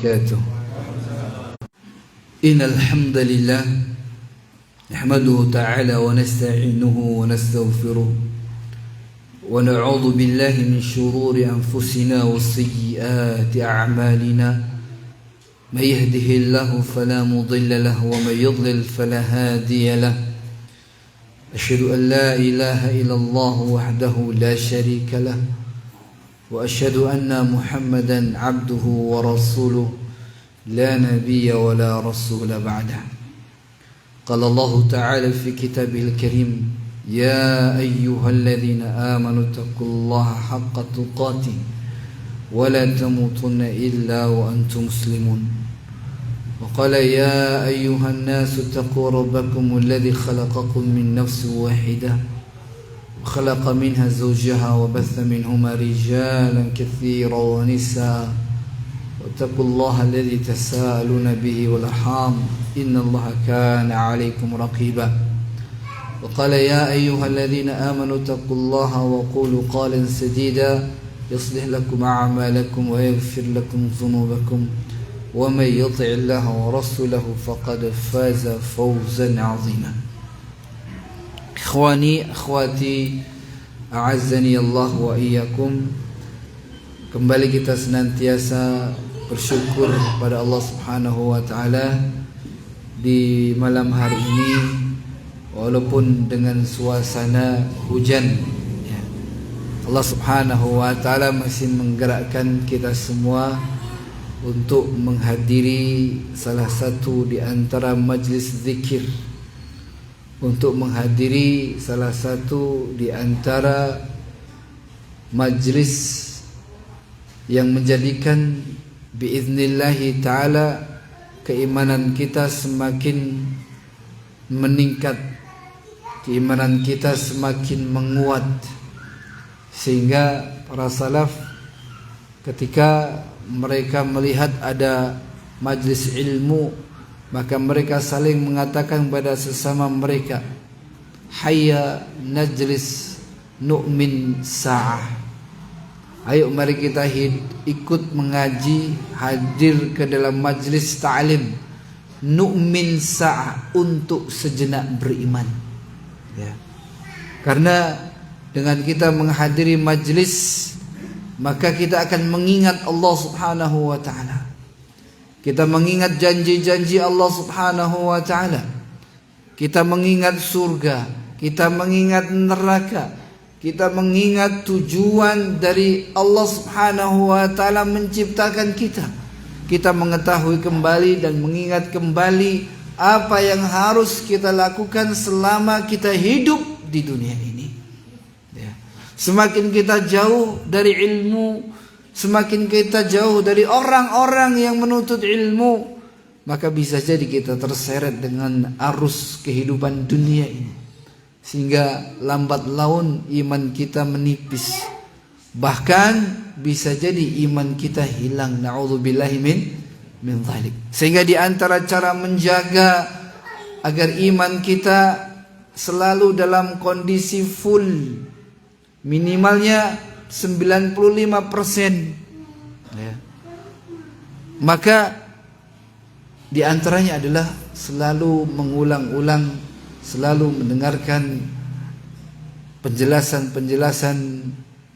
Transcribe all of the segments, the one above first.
وبركاته. إن الحمد لله نحمده تعالى ونستعينه ونستغفره ونعوذ بالله من شرور أنفسنا وسيئات أعمالنا. من يهده الله فلا مضل له ومن يضلل فلا هادي له. أشهد أن لا إله إلا الله وحده لا شريك له وأشهد أن محمدا عبده ورسوله لا نبي ولا رسول بعده. قال الله تعالى في كتابه الكريم: يا أيها الذين آمنوا اتقوا الله حق تقاته ولا تموتن إلا وأنتم مسلمون. وقال: يا أيها الناس اتقوا ربكم الذي خلقكم من نفس واحدة وخلق منها زوجها وبث منهما رجالا كثيرا ونساء واتقوا الله الذي تساءلون به والأرحام إن الله كان عليكم رقيبا. وقال: يا أيها الذين آمنوا اتقوا الله وقولوا قولا سديدا يصلح لكم أعمالكم ويغفر لكم ذنوبكم ومن يطع الله ورسوله فقد فاز فوزا عظيما. Ikhwani, akhwati, a'azzani Allah wa iyyakum. Kembali kita senantiasa bersyukur pada Allah Subhanahu wa taala di malam hari ini, walaupun dengan suasana hujan ya. Allah Subhanahu wa taala masih menggerakkan kita semua untuk menghadiri salah satu di antara majlis zikir, untuk menghadiri salah satu di antara majlis yang menjadikan biiznillahi ta'ala keimanan kita semakin meningkat, keimanan kita semakin menguat, sehingga para salaf ketika mereka melihat ada majlis ilmu, maka mereka saling mengatakan kepada sesama mereka, hayya najlis nu'min sa'ah. Ayo mari kita ikut mengaji, hadir ke dalam majlis ta'lim, nu'min sa'ah, untuk sejenak beriman ya. Karena dengan kita menghadiri majlis, maka kita akan mengingat Allah Subhanahu wa ta'ala. Kita mengingat janji-janji Allah Subhanahu wa ta'ala. Kita mengingat surga, kita mengingat neraka, kita mengingat tujuan dari Allah Subhanahu wa ta'ala menciptakan kita. Kita mengetahui kembali dan mengingat kembali apa yang harus kita lakukan selama kita hidup di dunia ini ya. Semakin kita jauh dari ilmu, semakin kita jauh dari orang-orang yang menuntut ilmu, maka bisa jadi kita terseret dengan arus kehidupan dunia ini, sehingga lambat laun iman kita menipis, bahkan bisa jadi iman kita hilang. Na'udzubillahi min dzalik. Sehingga di antara cara menjaga agar iman kita selalu dalam kondisi full, minimalnya 95% ya. Maka di antaranya adalah selalu mengulang-ulang, selalu mendengarkan penjelasan-penjelasan,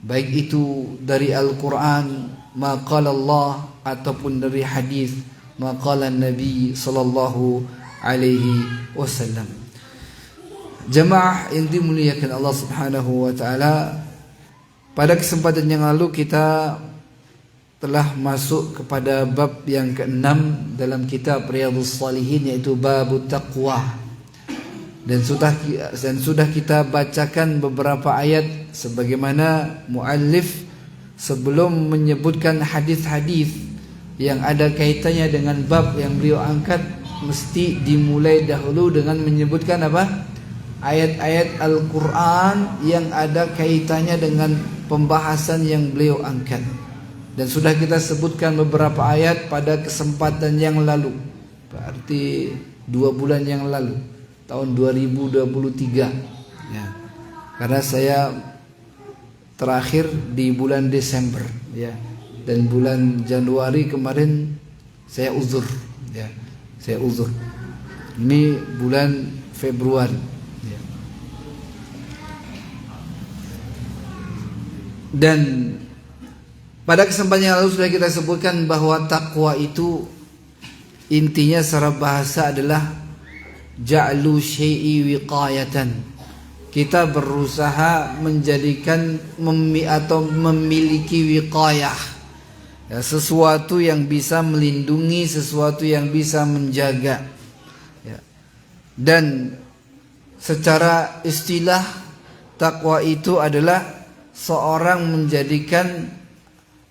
baik itu dari Al-Quran, maqala Allah, ataupun dari hadis maqala Nabi sallallahu alaihi wasallam. Jemaah yang dimuliakan Allah Subhanahu wa taala, pada kesempatan yang lalu kita telah masuk kepada bab yang ke-6 dalam kitab Riyadhus Shalihin, yaitu babut taqwa. Dan sudah kita bacakan beberapa ayat sebagaimana muallif sebelum menyebutkan hadis-hadis yang ada kaitannya dengan bab yang beliau angkat, mesti dimulai dahulu dengan menyebutkan apa? Ayat-ayat Al-Quran yang ada kaitannya dengan pembahasan yang beliau angkat. Dan sudah kita sebutkan beberapa ayat pada kesempatan yang lalu, berarti 2 bulan yang lalu, tahun 2023 ya. Karena saya terakhir di bulan Desember ya, dan bulan Januari kemarin Saya uzur, ya. Saya uzur. Ini bulan Februari, ya. Dan pada kesempatan yang lalu sudah kita sebutkan bahwa takwa itu intinya secara bahasa adalah ja'lu syai'i wiqayatan. Kita berusaha menjadikan atau memiliki wiqayah, ya, sesuatu yang bisa melindungi, sesuatu yang bisa menjaga, ya. Dan secara istilah takwa itu adalah seorang menjadikan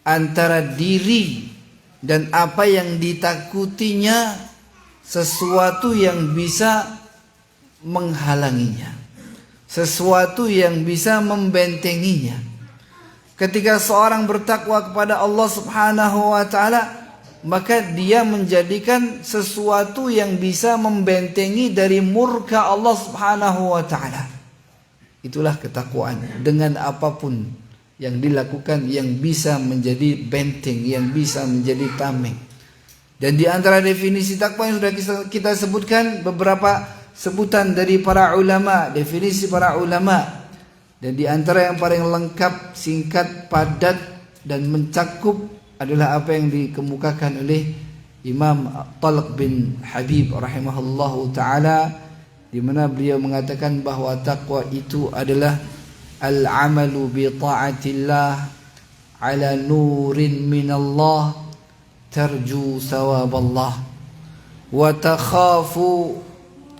antara diri dan apa yang ditakutinya sesuatu yang bisa menghalanginya, sesuatu yang bisa membentenginya. Ketika seorang bertakwa kepada Allah Subhanahu wa taala, maka dia menjadikan sesuatu yang bisa membentengi dari murka Allah Subhanahu wa taala. Itulah ketakwaan. Dengan apapun yang dilakukan yang bisa menjadi benteng, yang bisa menjadi tameng. Dan di antara definisi takwa yang sudah kita sebutkan beberapa sebutan dari para ulama, definisi para ulama. Dan di antara yang paling lengkap, singkat, padat dan mencakup adalah apa yang dikemukakan oleh Imam Talq bin Habib rahimahullahu taala, di mana beliau mengatakan bahwa takwa itu adalah al-amalu bi ta'atillah ala nurin minallah tarju sawaballah wa takhafu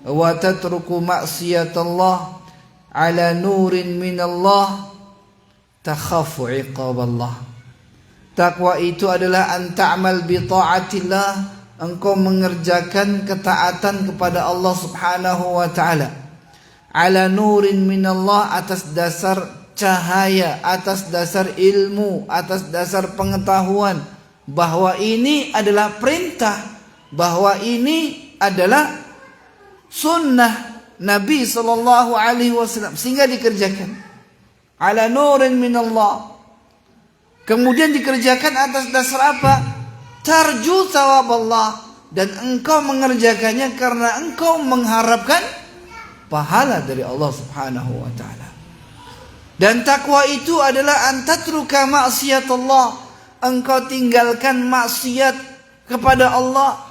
wa tatruku ma'siyatallah ala nurin minallah takhafu iqaballah. Takwa itu adalah an ta'mal bi ta'atillah, engkau mengerjakan ketaatan kepada Allah Subhanahu wa taala ala nurin minallah, atas dasar cahaya, atas dasar ilmu, atas dasar pengetahuan bahwa ini adalah perintah, bahwa ini adalah sunnah Nabi sallallahu alaihi wasallam, sehingga dikerjakan ala nurin minallah. Kemudian dikerjakan atas dasar apa? Tarju thawaballah, dan engkau mengerjakannya karena engkau mengharapkan pahala dari Allah Subhanahu wa taala. Dan takwa itu adalah antatruka ma'siyatullah, engkau tinggalkan maksiat kepada Allah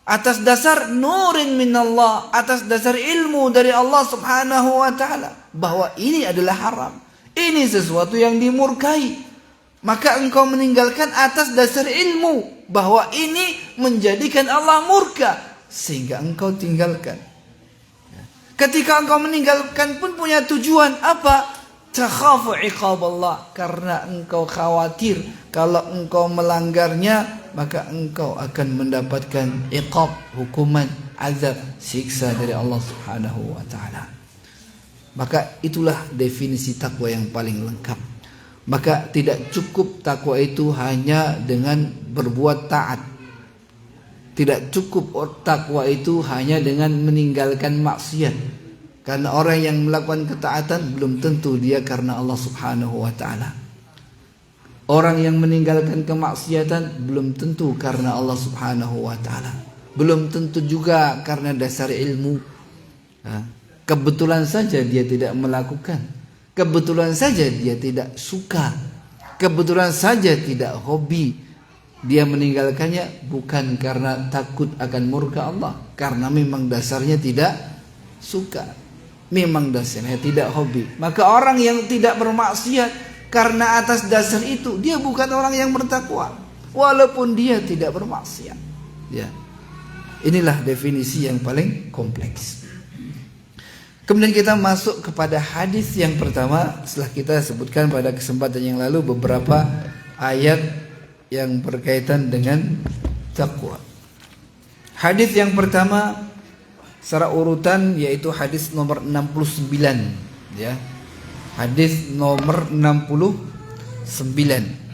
atas dasar nurin minallah, atas dasar ilmu dari Allah Subhanahu wa taala bahwa ini adalah haram, ini sesuatu yang dimurkai. Maka engkau meninggalkan atas dasar ilmu bahwa ini menjadikan Allah murka, sehingga engkau tinggalkan. Ketika engkau meninggalkan pun punya tujuan apa? Takhafu iqaballah, karena engkau khawatir kalau engkau melanggarnya maka engkau akan mendapatkan iqab, hukuman, azab, siksa dari Allah Subhanahu wa taala. Maka itulah definisi takwa yang paling lengkap. Maka tidak cukup takwa itu hanya dengan berbuat taat. Tidak cukup takwa itu hanya dengan meninggalkan maksiat. Karena orang yang melakukan ketaatan belum tentu dia karena Allah Subhanahu wa taala. Orang yang meninggalkan kemaksiatan belum tentu karena Allah Subhanahu wa taala. Belum tentu juga karena dasar ilmu. Kebetulan saja dia tidak melakukan. Kebetulan saja dia tidak suka. Kebetulan saja tidak hobi. Dia meninggalkannya bukan karena takut akan murka Allah, karena memang dasarnya tidak suka, memang dasarnya tidak hobi. Maka orang yang tidak bermaksiat karena atas dasar itu, dia bukan orang yang bertakwa walaupun dia tidak bermaksiat. Ya. Inilah definisi yang paling kompleks. Kemudian kita masuk kepada hadis yang pertama. Setelah kita sebutkan pada kesempatan yang lalu beberapa ayat yang berkaitan dengan takwa. Hadis yang pertama secara urutan yaitu hadis nomor 69, ya. Hadis nomor 69.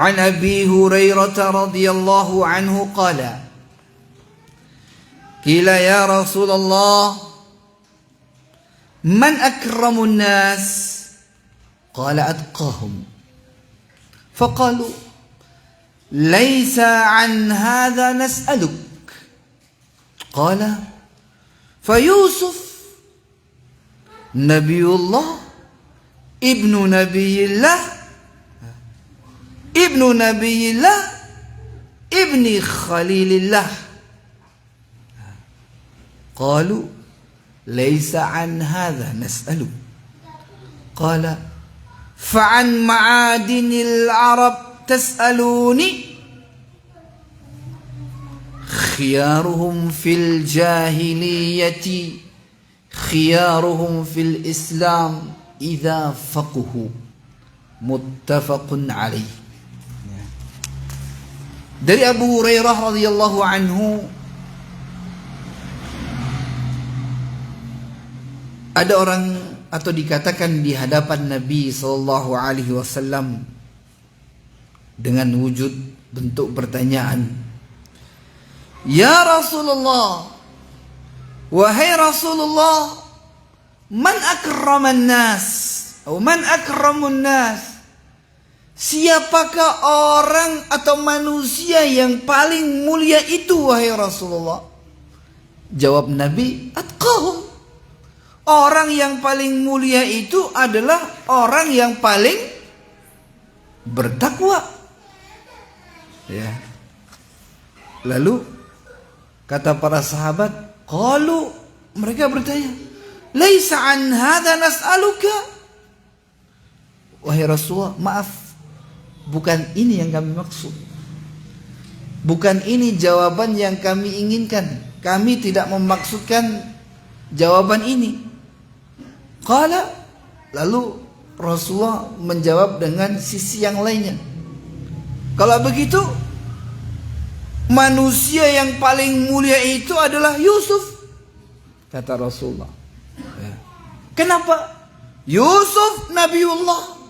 An Abi Hurairah radhiyallahu anhu qala qila ya Rasulullah man akramun nas qala atqahum. Faqalu laisa an hadha nas'aluk. Qala fa Yusuf Nabiullah ibnu Nabiyillah ibni Khalilillah. Qalu laisa an hadha nas'aluk. Qala fa'an ma'adinil Arab tas'aluni. Khiyaruhum fil jahiliyati khiyaruhum fil Islam idza faqahu. Muttafaqun alaih. Dari Abu Hurairah radhiyallahu anhu, ada orang atau dikatakan di hadapan Nabi sallallahu alaihi wasallam dengan wujud bentuk pertanyaan, "Ya Rasulullah, wahai Rasulullah, man akraman nas atau man akramun nas?" Siapakah orang atau manusia yang paling mulia itu, wahai Rasulullah? Jawab Nabi, atqahum. Orang yang paling mulia itu adalah orang yang paling bertakwa. Ya. Lalu kata para sahabat, qalu, mereka bertanya, laisa an hadza nas'aluka. Wahai Rasulullah, maaf, bukan ini yang kami maksud. Bukan ini jawaban yang kami inginkan. Kami tidak memaksudkan jawaban ini. Qala, lalu Rasulullah menjawab dengan sisi yang lainnya. Kalau begitu, manusia yang paling mulia itu adalah Yusuf, kata Rasulullah. Kenapa? Yusuf Nabiullah.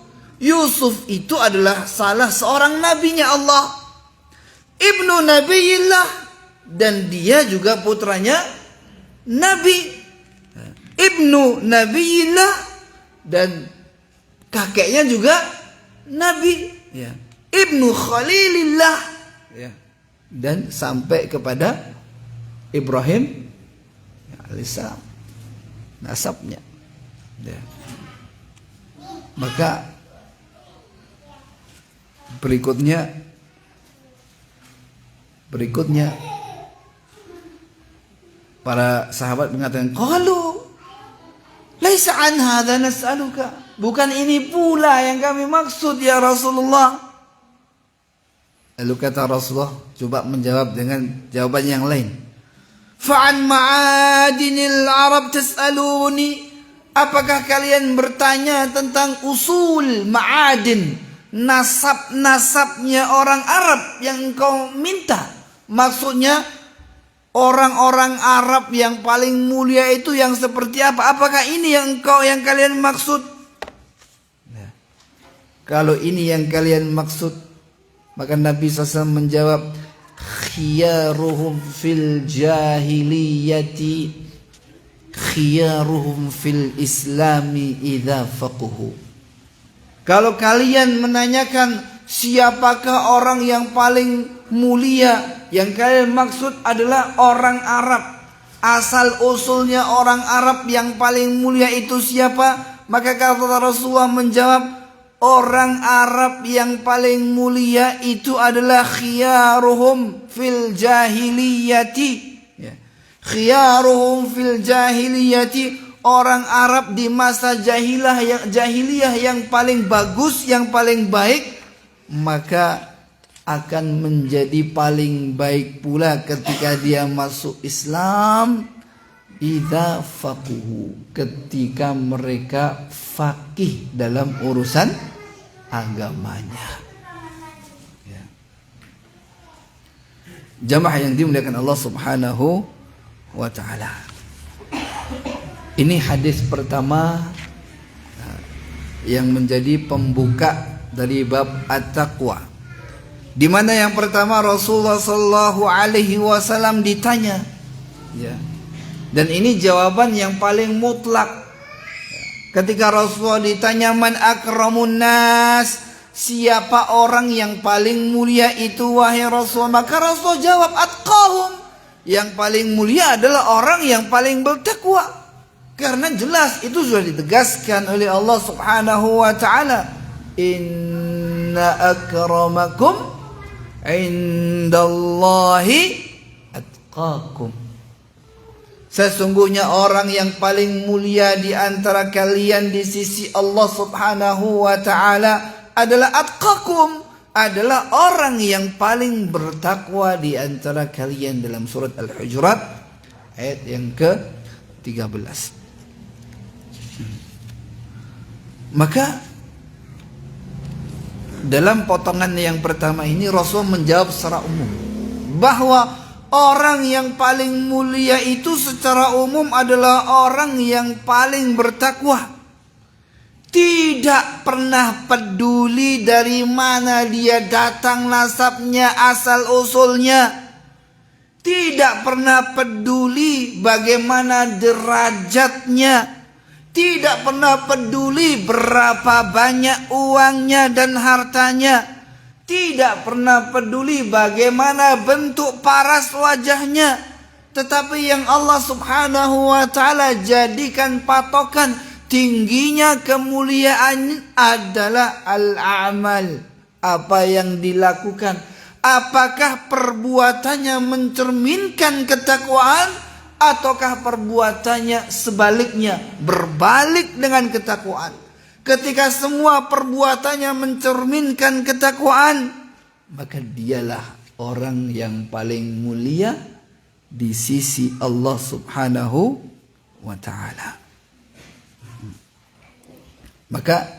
Yusuf itu adalah salah seorang nabinya Allah, ibnu Nabiyillah, dan dia juga putranya Nabi, ibnu Nabiyillah, dan kakeknya juga Nabi, ya. Ibnu Khalilillah, ya. Dan sampai kepada Ibrahim alaihissalam, nasabnya, ya. Maka berikutnya para sahabat mengatakan, qalu laisa an hadza nas'aluka. Bukan ini pula yang kami maksud, ya Rasulullah. Lalu kata Rasulullah coba menjawab dengan jawaban yang lain. Fa'an ma'adinil Arab tas'aluni. Apakah kalian bertanya tentang usul ma'adin, nasab-nasabnya orang Arab yang engkau minta? Maksudnya orang-orang Arab yang paling mulia itu yang seperti apa? Apakah ini yang kalian maksud? Nah, kalau ini yang kalian maksud, maka Nabi SAW menjawab, khiyaruhum fil jahiliyati khiyaruhum fil islami idza faqahu. Kalau kalian menanyakan siapakah orang yang paling mulia, yang kalian maksud adalah orang Arab, asal usulnya orang Arab yang paling mulia itu siapa? Maka kata Rasulullah menjawab, orang Arab yang paling mulia itu adalah khiyaruhum fil jahiliyati, ya. Khiyaruhum fil jahiliyati, orang Arab di masa jahiliyah yang paling bagus, yang paling baik, maka akan menjadi paling baik pula ketika dia masuk Islam, idza faqahu, ketika mereka faqih dalam urusan agamanya, ya. Jamaah yang dimuliakan Allah Subhanahu wa ta'ala, ini hadis pertama yang menjadi pembuka dari bab at-taqwa, di mana yang pertama Rasulullah sallallahu alaihi wasallam ditanya, ya. Dan ini jawaban yang paling mutlak. Ketika Rasulullah ditanya man akramun nas, siapa orang yang paling mulia itu wahai Rasul? Maka Rasul jawab atqahum. Yang paling mulia adalah orang yang paling bertakwa. Karena jelas itu sudah ditegaskan oleh Allah Subhanahu wa taala. Inna akramakum indallahi atqakum. Sesungguhnya orang yang paling mulia di antara kalian di sisi Allah Subhanahu wa taala adalah atqakum, adalah orang yang paling bertakwa di antara kalian, dalam surat Al-Hujurat ayat yang ke-13. Maka dalam potongan yang pertama ini Rasul menjawab secara umum bahwa orang yang paling mulia itu secara umum adalah orang yang paling bertakwa. Tidak pernah peduli dari mana dia datang nasabnya, asal usulnya. Tidak pernah peduli bagaimana derajatnya. Tidak pernah peduli berapa banyak uangnya dan hartanya. Tidak pernah peduli bagaimana bentuk paras wajahnya. Tetapi yang Allah Subhanahu wa taala jadikan patokan tingginya kemuliaan adalah al-amal. Apa yang dilakukan. Apakah perbuatannya mencerminkan ketakwaan, ataukah perbuatannya sebaliknya, berbalik dengan ketakwaan. Ketika semua perbuatannya mencerminkan ketakwaan, maka dialah orang yang paling mulia di sisi Allah Subhanahu wa taala. Maka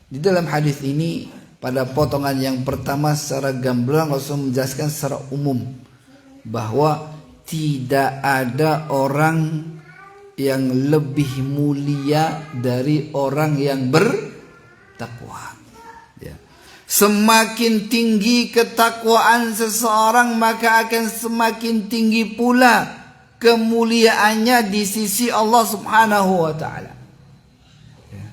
di dalam hadis ini pada potongan yang pertama secara gamblang Rasul menjelaskan secara umum bahwa tidak ada orang yang lebih mulia dari orang yang bertakwa. Ya. Semakin tinggi ketakwaan seseorang, maka akan semakin tinggi pula kemuliaannya di sisi Allah Subhanahu wa taala. Ya.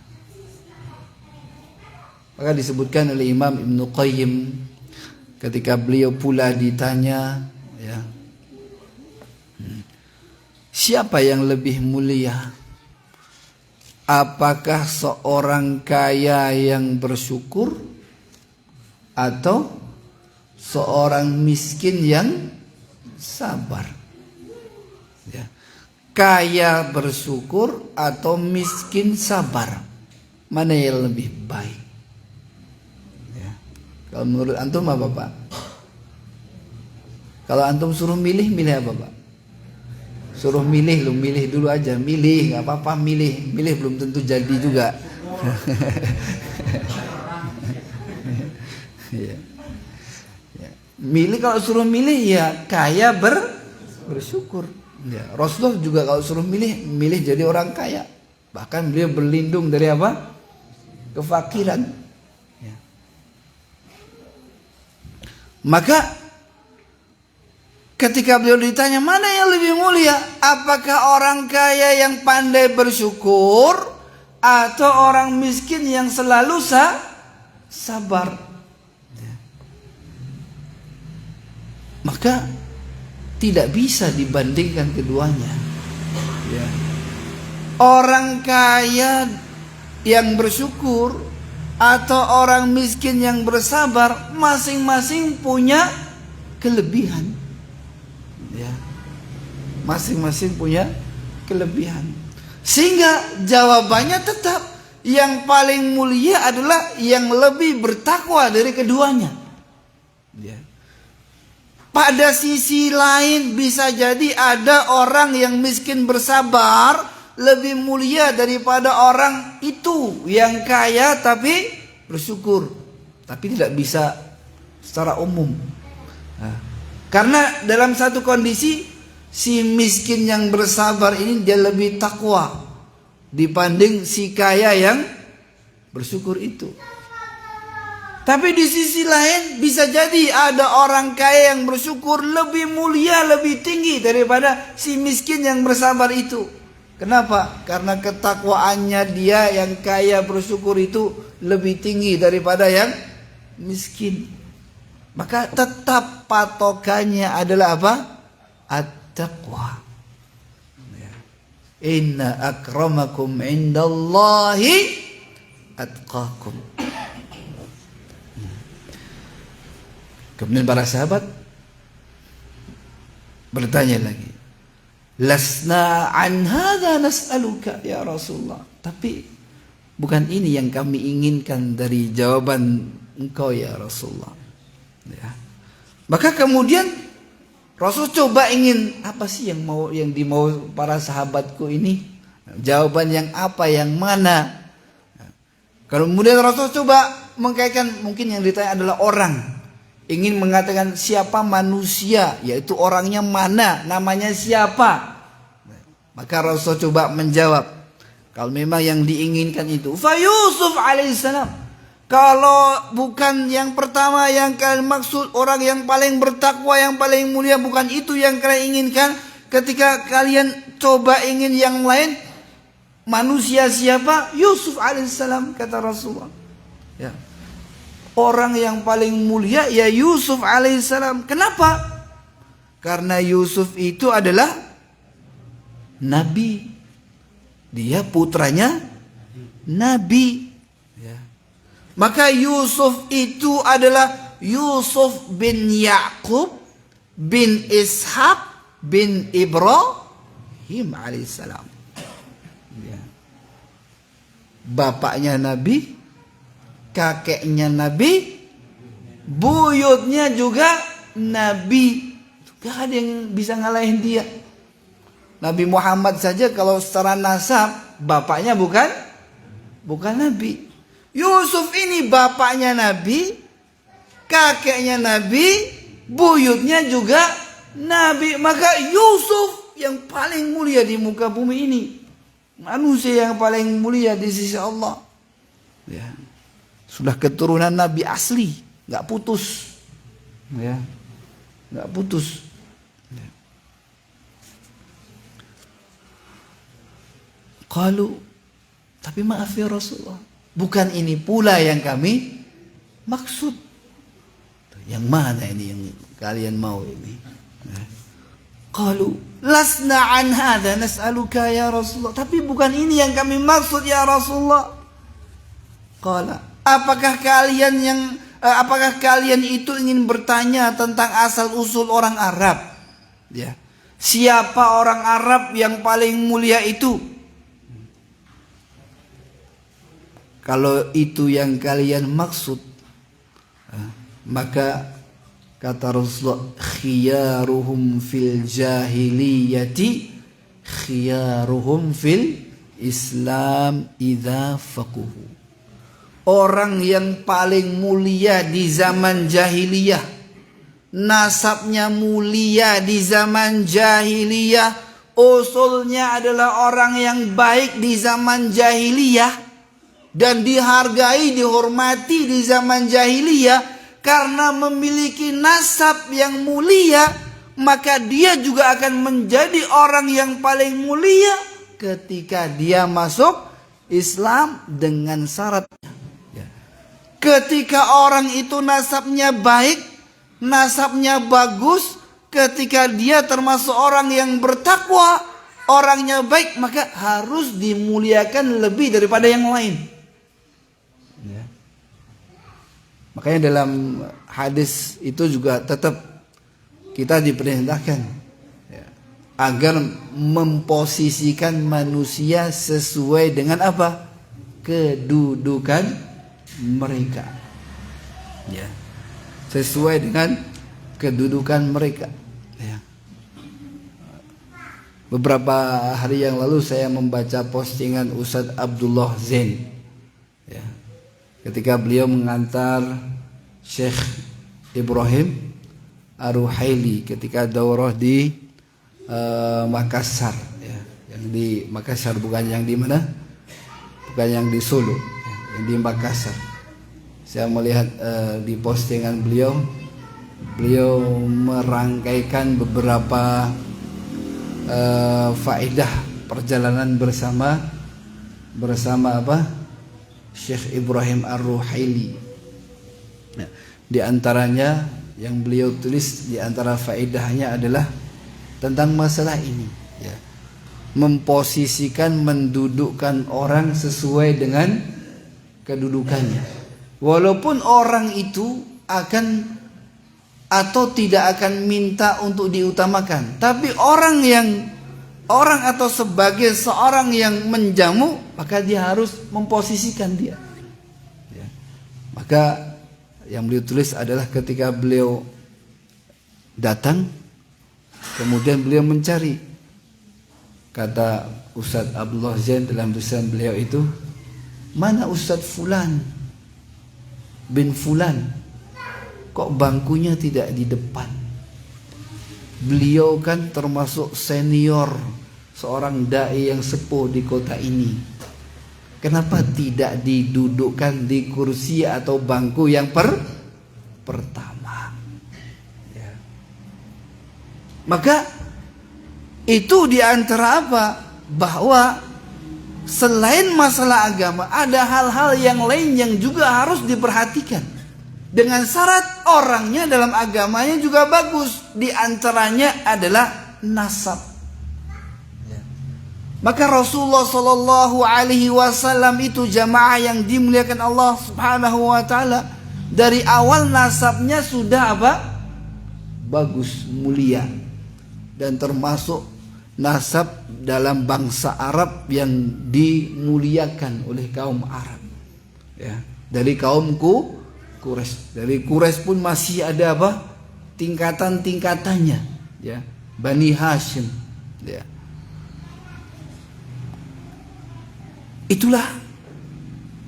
Maka disebutkan oleh Imam Ibnu Qayyim ketika beliau pula ditanya, ya, siapa yang lebih mulia? Apakah seorang kaya yang bersyukur atau seorang miskin yang sabar? Ya. Kaya bersyukur atau miskin sabar? Mana yang lebih baik? Ya. Kalau menurut antum apa, Pak? Kalau antum suruh milih apa, Pak? Suruh milih, lu milih dulu aja, milih, nggak apa-apa, milih belum tentu jadi juga. Ya. Ya. Milih, kalau suruh milih ya kaya bersyukur. Ya. Rasulullah juga kalau suruh milih jadi orang kaya. Bahkan beliau berlindung dari apa? Kefakiran. Ya. Maka ketika beliau ditanya mana yang lebih mulia, apakah orang kaya yang pandai bersyukur atau orang miskin yang selalu sabar? Ya. Maka tidak bisa dibandingkan keduanya. Ya. Orang kaya yang bersyukur atau orang miskin yang bersabar masing-masing punya kelebihan. Ya, masing-masing punya kelebihan. Sehingga jawabannya tetap yang paling mulia adalah yang lebih bertakwa dari keduanya. Ya. Pada sisi lain bisa jadi ada orang yang miskin bersabar lebih mulia daripada orang itu yang kaya tapi bersyukur. Tapi tidak bisa secara umum. Nah, karena dalam satu kondisi si miskin yang bersabar ini dia lebih takwa dibanding si kaya yang bersyukur itu. Tapi di sisi lain bisa jadi ada orang kaya yang bersyukur lebih mulia, lebih tinggi daripada si miskin yang bersabar itu. Kenapa? Karena ketakwaannya dia yang kaya bersyukur itu lebih tinggi daripada yang miskin. Maka tetap patokannya adalah apa? At-taqwa. Inna akramakum indallahi atqakum. Kemudian para sahabat bertanya lagi, lasna an hadza nas'aluka ya Rasulullah. Tapi bukan ini yang kami inginkan dari jawaban engkau ya Rasulullah. Ya. Maka kemudian Rasul coba ingin apa sih yang dimau para sahabatku ini? Jawaban yang apa, yang mana? Kemudian Rasul coba mengkaitkan, mungkin yang ditanya adalah orang. Ingin mengatakan siapa manusia, yaitu orangnya mana, namanya siapa. Maka Rasul coba menjawab, kalau memang yang diinginkan itu fa Yusuf alaihissalam. Kalau bukan yang pertama yang kalian maksud, orang yang paling bertakwa, yang paling mulia, bukan itu yang kalian inginkan. Ketika kalian coba ingin yang lain, manusia siapa? Yusuf alaihissalam, kata Rasulullah. Ya. Orang yang paling mulia ya Yusuf alaihissalam. Kenapa? Karena Yusuf itu adalah nabi. Dia putranya nabi. Ya. Maka Yusuf itu adalah Yusuf bin Yaqub bin Ishaq bin Ibrahim alaihissalam. Ya. Bapaknya nabi, kakeknya nabi, buyutnya juga nabi. Gak ada yang bisa ngalahin dia. Nabi Muhammad saja kalau secara nasab bapaknya bukan nabi. Yusuf ini bapaknya nabi, kakeknya nabi, buyutnya juga nabi. Maka Yusuf yang paling mulia di muka bumi ini, manusia yang paling mulia di sisi Allah. Ya. Sudah keturunan nabi asli, nggak putus, ya, nggak putus. Ya. Qalu, tapi maaf ya Rasulullah, bukan ini pula yang kami maksud. Yang mana ini yang kalian mau ini? Ya. Qalu, lasna an hadza nas'aluka ya Rasulullah. Tapi bukan ini yang kami maksud ya Rasulullah. Qala, apakah kalian itu ingin bertanya tentang asal usul orang Arab? Ya. Siapa orang Arab yang paling mulia itu? Kalau itu yang kalian maksud, maka kata Rasulullah, khiyaruhum fil jahiliyati khiyaruhum fil Islam idza faquhu. Orang yang paling mulia di zaman jahiliyah, nasabnya mulia di zaman jahiliyah, usulnya adalah orang yang baik di zaman jahiliyah dan dihargai, dihormati di zaman jahiliyah karena memiliki nasab yang mulia, maka dia juga akan menjadi orang yang paling mulia ketika dia masuk Islam dengan syaratnya. Ketika orang itu nasabnya baik, nasabnya bagus, ketika dia termasuk orang yang bertakwa, orangnya baik, maka harus dimuliakan lebih daripada yang lain. Ya. Makanya dalam hadis itu juga tetap kita diperintahkan ya, agar memposisikan manusia sesuai dengan apa? Kedudukan mereka, ya, sesuai dengan kedudukan mereka. Ya. Beberapa hari yang lalu saya membaca postingan Ustadz Abdullah Zain, ya, ketika beliau mengantar Syekh Ibrahim Ar-Ruhaili ketika daurah di Makassar, ya, yang di Makassar, bukan yang di mana, bukan yang di Solo. Di Makassar. Saya melihat di postingan beliau merangkaikan beberapa faedah perjalanan bersama apa? Syekh Ibrahim Ar-Ruhaili. Nah, di antaranya yang beliau tulis di antara faedahnya adalah tentang masalah ini, ya. Memposisikan, mendudukkan orang sesuai dengan kedudukannya. Walaupun orang itu akan atau tidak akan minta untuk diutamakan, tapi orang atau sebagai seorang yang menjamu, maka dia harus memposisikan dia, ya. Maka yang beliau tulis adalah ketika beliau datang, kemudian beliau mencari, kata Ustadz Abdullah Zain dalam tulisan beliau itu, mana Ustadz Fulan bin Fulan, kok bangkunya tidak di depan? Beliau kan termasuk senior, seorang dai yang sepuh di kota ini. Kenapa tidak didudukkan di kursi atau bangku yang pertama? Ya. Maka itu diantara apa? Bahwa selain masalah agama, ada hal-hal yang lain yang juga harus diperhatikan. Dengan syarat orangnya dalam agamanya juga bagus. Di antaranya adalah nasab. Ya. Maka Rasulullah Shallallahu Alaihi Wasallam itu jamaah yang dimuliakan Allah Subhanahu Wa Taala, dari awal nasabnya sudah apa? Bagus, mulia, dan termasuk nasab dalam bangsa Arab yang dimuliakan oleh kaum Arab. Ya. Dari kaum Quraisy. Dari Quraisy pun masih ada apa? Tingkatan-tingkatannya, ya. Bani Hashim, ya. Itulah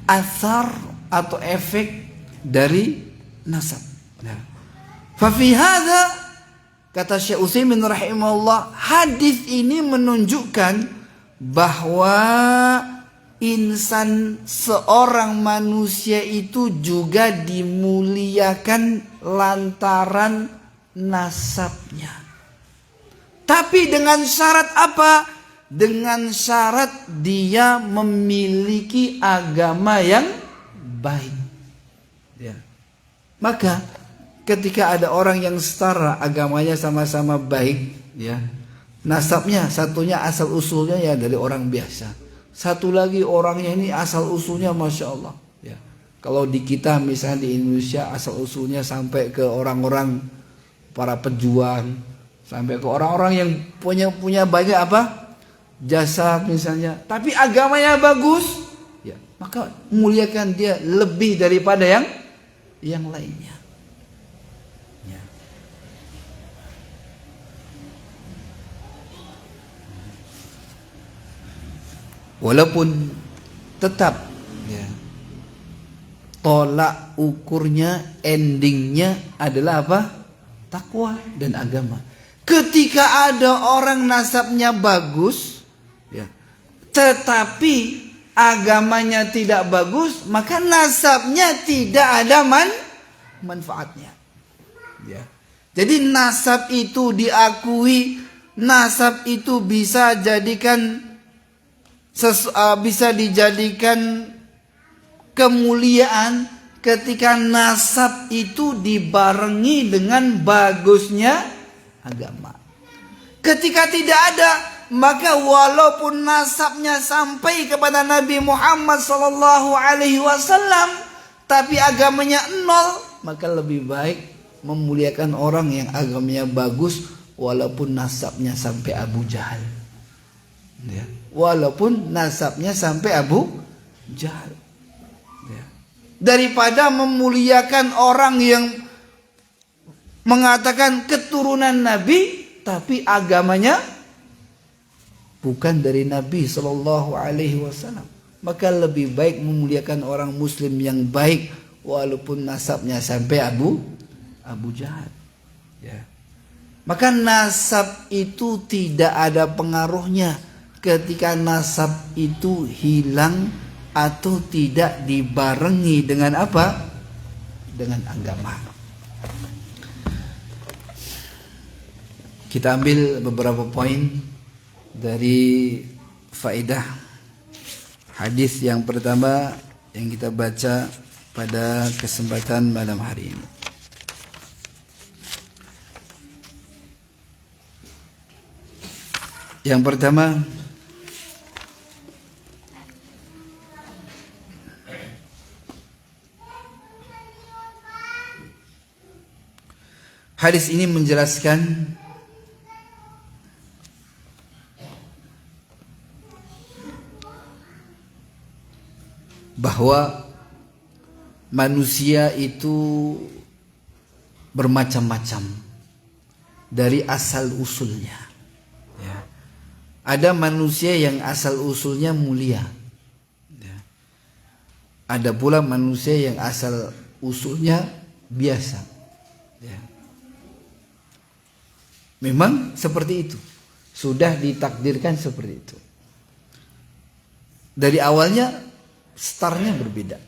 asar atau efek dari nasab. Nah, fa fi hadza, kata Syekh Utsaimin rahimahullah, hadis ini menunjukkan bahwa insan, seorang manusia itu juga dimuliakan lantaran nasabnya. Tapi dengan syarat apa? Dengan syarat dia memiliki agama yang baik. Ya. Maka ketika ada orang yang setara agamanya sama-sama baik, ya, nasabnya satunya asal usulnya ya dari orang biasa, satu lagi orangnya ini asal usulnya Masya Allah, ya. Kalau di kita misalnya di Indonesia asal usulnya sampai ke orang-orang para pejuang, sampai ke orang-orang yang punya banyak apa? Jasa misalnya, tapi agamanya bagus, ya, maka muliakan dia lebih daripada yang lainnya. Ya. Walaupun tetap, ya, tolak ukurnya, endingnya adalah apa? Takwa dan agama. Ketika ada orang nasabnya bagus, ya, tetapi agamanya tidak bagus, maka nasabnya tidak ada manfaatnya. Ya. Jadi nasab itu diakui, nasab itu bisa dijadikan kemuliaan ketika nasab itu dibarengi dengan bagusnya agama. Ketika tidak ada, maka walaupun nasabnya sampai kepada Nabi Muhammad SAW, tapi agamanya nol, maka lebih baik memuliakan orang yang agamanya bagus walaupun nasabnya sampai Abu Jahal. Ya. Walaupun nasabnya sampai Abu Jahal. Ya. Daripada memuliakan orang yang mengatakan keturunan Nabi tapi agamanya bukan dari Nabi Sallallahu Alaihi Wasallam, maka lebih baik memuliakan orang Muslim yang baik walaupun nasabnya sampai Abu Jahal. Ya. Maka nasab itu tidak ada pengaruhnya ketika nasab itu hilang atau tidak dibarengi dengan apa? Dengan agama. Kita ambil beberapa poin dari faedah hadis yang pertama yang kita baca pada kesempatan malam hari ini. Yang pertama, hadis ini menjelaskan bahwa manusia itu bermacam-macam dari asal usulnya. Ya. Ada manusia yang asal usulnya mulia. Ya. Ada pula manusia yang asal usulnya biasa. Ya. Memang seperti itu. Sudah ditakdirkan seperti itu. Dari awalnya startnya berbeda.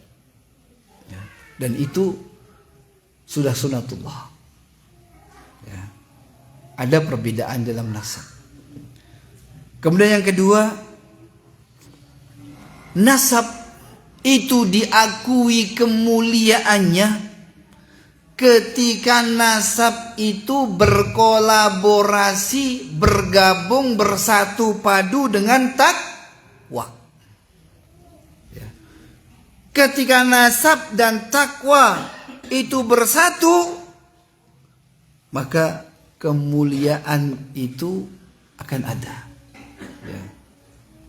Ya. Dan itu sudah sunatullah. Ya. Ada perbedaan dalam nasab. Kemudian yang kedua, nasab itu diakui kemuliaannya ketika nasab itu berkolaborasi, bergabung, bersatu padu dengan takwa. Ketika nasab dan takwa itu bersatu, maka kemuliaan itu akan ada. Ya.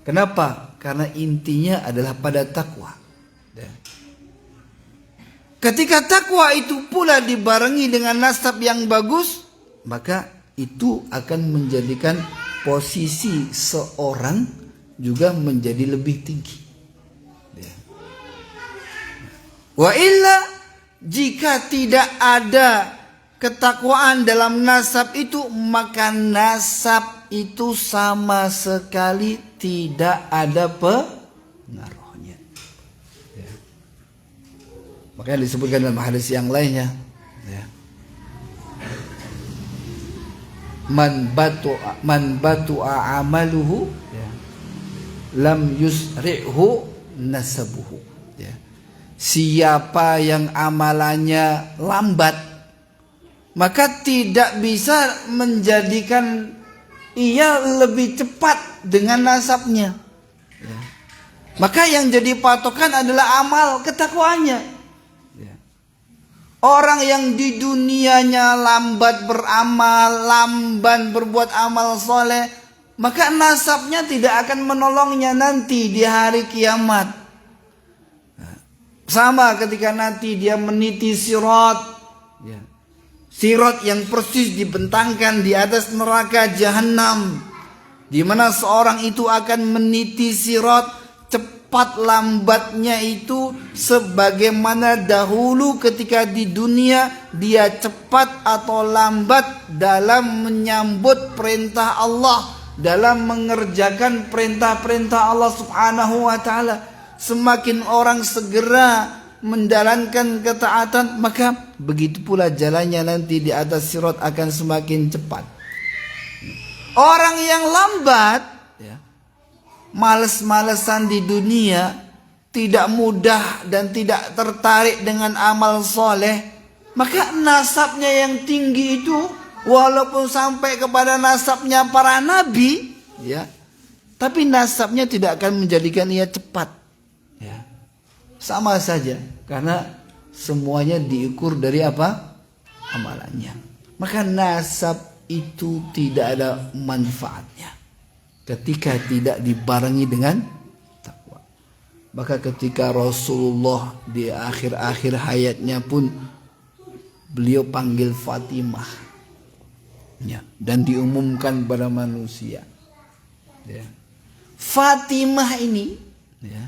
Kenapa? Karena intinya adalah pada takwa. Ya. Ketika takwa itu pula dibarengi dengan nasab yang bagus, maka itu akan menjadikan posisi seorang juga menjadi lebih tinggi. Wa illa, jika tidak ada ketakwaan dalam nasab itu, maka nasab itu sama sekali tidak ada pengaruhnya. Ya. Makanya disebutkan dalam hadis yang lainnya, ya. Man batu'a amaluhu, ya, lam yusri'hu nasabuhu. Ya. Siapa yang amalannya lambat, maka tidak bisa menjadikan ia lebih cepat dengan nasabnya. Ya. Maka yang jadi patokan adalah amal ketakwaannya. Ya. Orang yang di dunianya lambat beramal, lamban berbuat amal soleh, maka nasabnya tidak akan menolongnya nanti di hari kiamat. Sama ketika nanti dia meniti sirat, ya. Sirat yang persis dibentangkan di atas neraka jahanam, di mana seorang itu akan meniti sirat, cepat lambatnya itu sebagaimana dahulu ketika di dunia dia cepat atau lambat dalam menyambut perintah Allah, dalam mengerjakan perintah-perintah Allah Subhanahu wa taala. Semakin orang segera menjalankan ketaatan, maka begitu pula jalannya nanti di atas sirat akan semakin cepat. Orang yang lambat, ya, males-malesan di dunia, tidak mudah dan tidak tertarik dengan amal soleh, maka nasabnya yang tinggi itu, walaupun sampai kepada nasabnya para nabi, ya, tapi nasabnya tidak akan menjadikan ia cepat. Ya. Sama saja, karena semuanya diukur dari apa? Amalannya. Maka nasab itu tidak ada manfaatnya ketika tidak dibarengi dengan takwa. Maka ketika Rasulullah di akhir-akhir hayatnya pun beliau panggil Fatimah, ya, dan diumumkan pada manusia, ya. Fatimah ini, ya,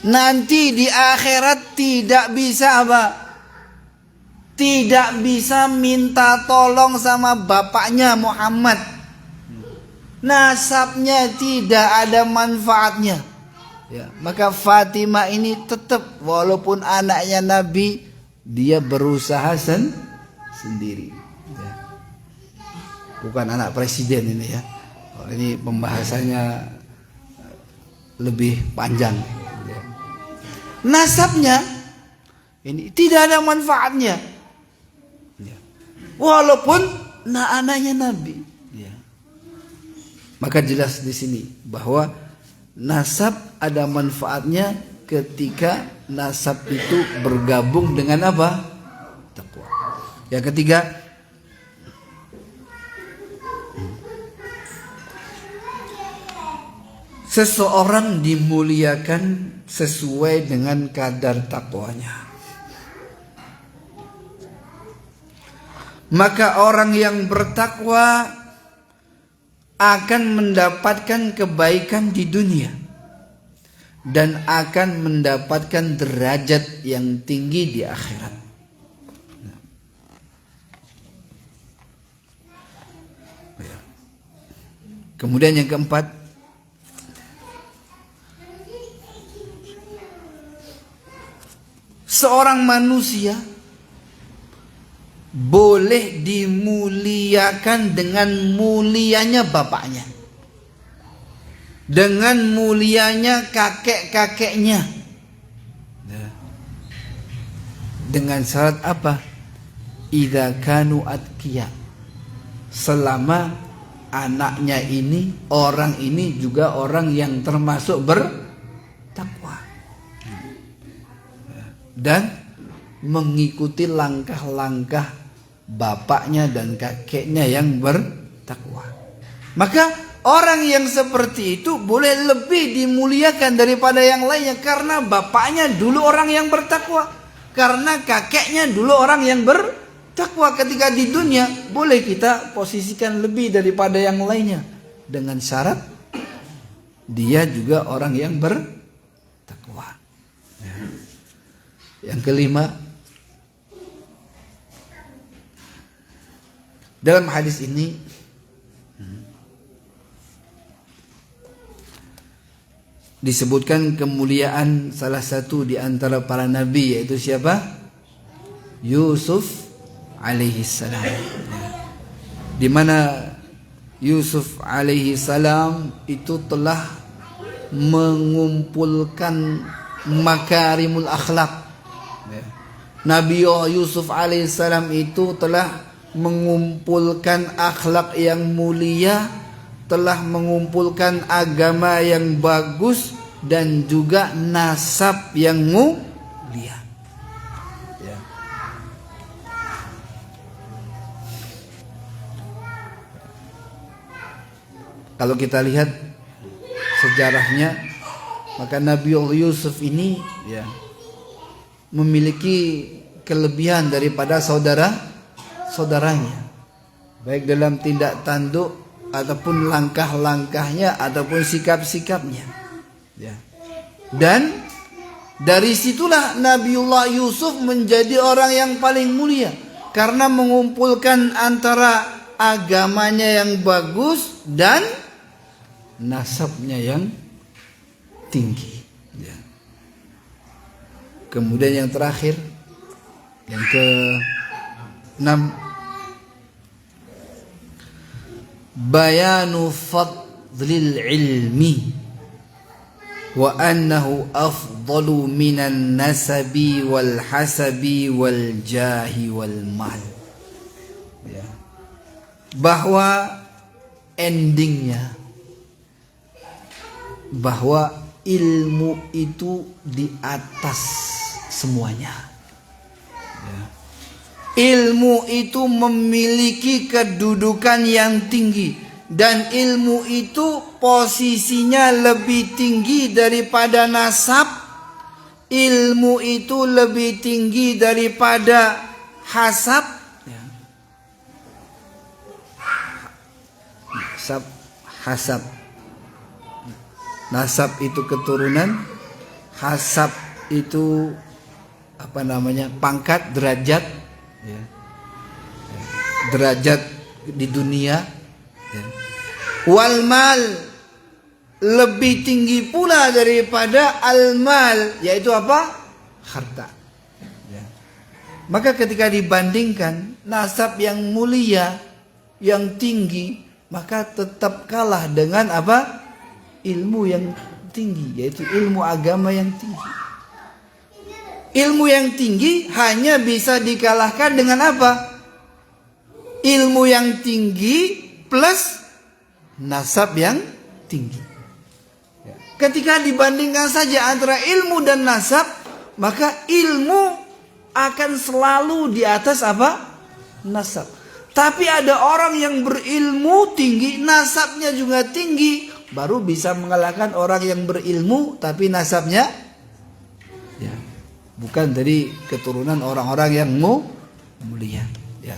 nanti di akhirat tidak bisa apa? Tidak bisa minta tolong sama bapaknya Muhammad. Nasabnya tidak ada manfaatnya. Ya, maka Fatimah ini tetap walaupun anaknya Nabi, dia berusaha sendiri. Ya. Bukan anak presiden ini, ya. Ini pembahasannya lebih panjang. Nasabnya ini tidak ada manfaatnya, walaupun anaknya Nabi. Maka jelas di sini bahwa nasab ada manfaatnya ketika nasab itu bergabung dengan apa? Takwa. Yang ketiga, seseorang dimuliakan sesuai dengan kadar takwanya. Maka orang yang bertakwa akan mendapatkan kebaikan di dunia dan akan mendapatkan derajat yang tinggi di akhirat. Kemudian yang keempat, seorang manusia boleh dimuliakan dengan mulianya bapaknya, dengan mulianya kakek-kakeknya. Dengan syarat apa? Idza kanu atqiya. Selama anaknya ini, orang ini juga orang yang termasuk bertakwa dan mengikuti langkah-langkah bapaknya dan kakeknya yang bertakwa. Maka orang yang seperti itu boleh lebih dimuliakan daripada yang lainnya, karena bapaknya dulu orang yang bertakwa, karena kakeknya dulu orang yang bertakwa. Ketika di dunia boleh kita posisikan lebih daripada yang lainnya, dengan syarat dia juga orang yang bertakwa. Yang kelima, dalam hadis ini disebutkan kemuliaan salah satu di antara para nabi, yaitu siapa? Yusuf alaihi salam. Di mana Yusuf alaihi salam itu telah mengumpulkan makarimul akhlak. Nabi Yusuf alaihi salam itu telah mengumpulkan akhlak yang mulia, telah mengumpulkan agama yang bagus, dan juga nasab yang mulia. Kalau kita lihat sejarahnya, maka Nabi Yusuf ini memiliki kelebihan daripada saudaranya, baik dalam tindak tanduk ataupun langkah-langkahnya ataupun sikap-sikapnya. Dan dari situlah Nabiullah Yusuf menjadi orang yang paling mulia, karena mengumpulkan antara agamanya yang bagus dan nasabnya yang tinggi. Kemudian yang terakhir, yang ke-6, bayanu fadlil ilmi wa annahu afdalu minan nasabi wal hasabi wal jahi wal mal. Bahwa endingnya, bahwa ilmu itu di atas semuanya. Ilmu itu memiliki kedudukan yang tinggi, dan ilmu itu posisinya lebih tinggi daripada nasab. Ilmu itu lebih tinggi daripada hasab. Hasab. Nasab itu keturunan, hasab itu pangkat, derajat. Derajat di dunia. Wal mal, lebih tinggi pula daripada al mal, yaitu apa? Harta. Maka ketika dibandingkan nasab yang mulia, yang tinggi, maka tetap kalah dengan apa? Ilmu yang tinggi, yaitu ilmu agama yang tinggi. Ilmu yang tinggi hanya bisa dikalahkan dengan apa? Ilmu yang tinggi plus nasab yang tinggi. Ketika dibandingkan saja antara ilmu dan nasab, maka ilmu akan selalu di atas apa? Nasab. Tapi ada orang yang berilmu tinggi, nasabnya juga tinggi, baru bisa mengalahkan orang yang berilmu tapi nasabnya ya, bukan dari keturunan orang-orang yang mulia. Ya.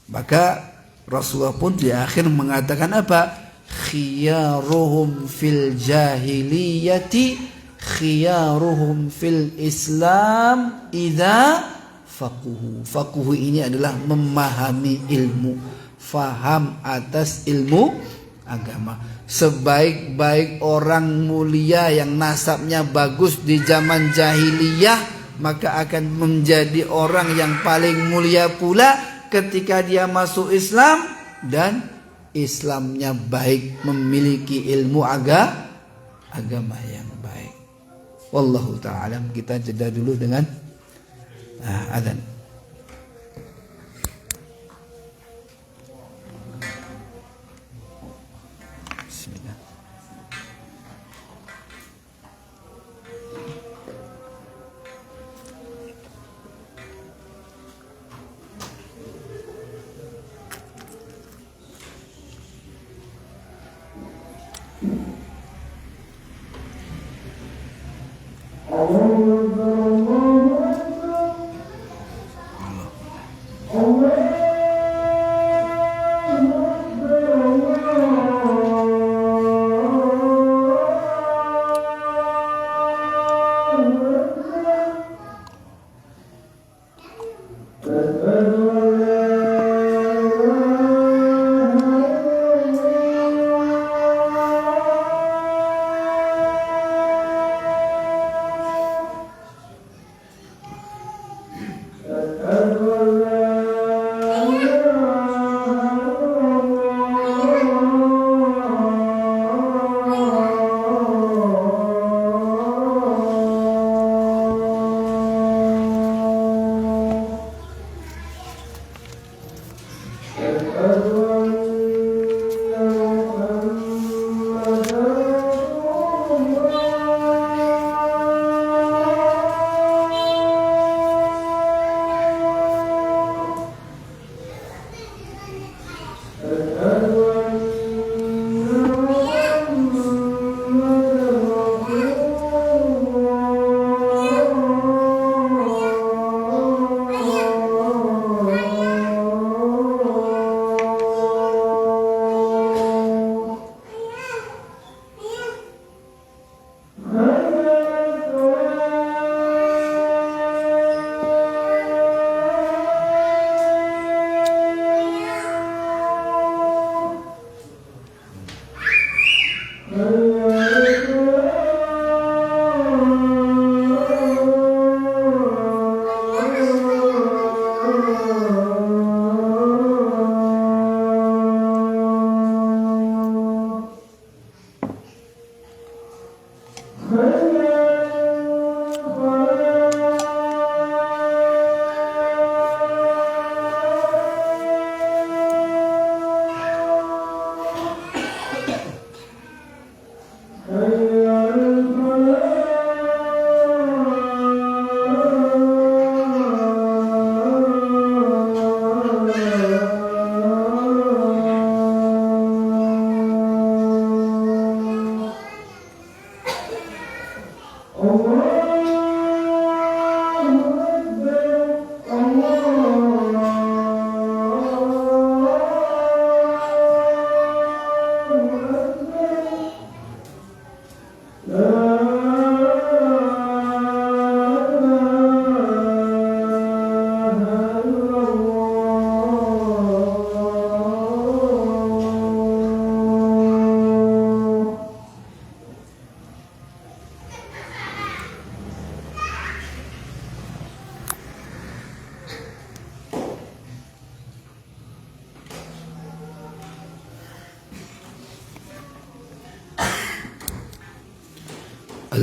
Maka Rasulullah pun di akhir mengatakan apa? Khiyaruhum fil jahiliyati khiyaruhum fil Islam idza faquhu. Faquhu ini adalah memahami ilmu, faham atas ilmu agama. Sebaik-baik orang mulia yang nasabnya bagus di zaman jahiliyah, maka akan menjadi orang yang paling mulia pula ketika dia masuk Islam dan Islamnya baik, memiliki ilmu agama yang baik. Wallahu ta'ala. Kita jeda dulu dengan azan. Bismillah.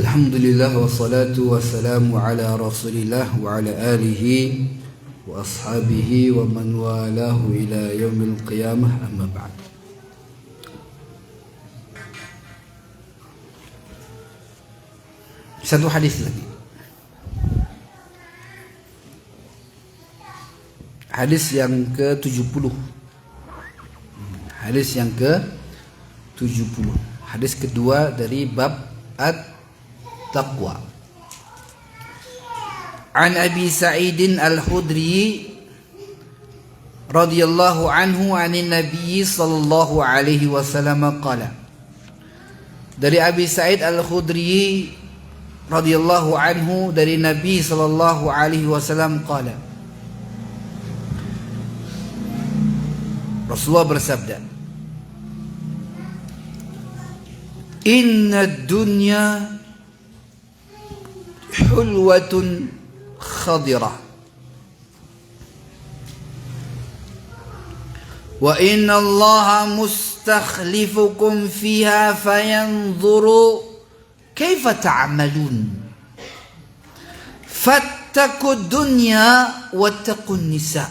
Alhamdulillah wassalatu wassalamu ala Rasulillah wa ala alihi wa ashabihi wa man walahu ila yaumil qiyamah, amma ba'd. Satu hadis lagi. Hadis yang ke-70. Hadis yang ke-70. Hadis kedua dari bab at-taqwa. An Abi Sa'id Al-Khudri radhiyallahu anhu 'anil Nabi sallallahu alaihi wasallam qala. Dari Abi Sa'id Al-Khudri radhiyallahu anhu dari Nabi sallallahu alaihi wasallam qala. Rasulullah bersabda, Inna dunya hulwatun khadirah wa inna allaha mustakhlifukum fiha fayanzuru kaifa ta'malun fattaqud dunya wattaqun nisa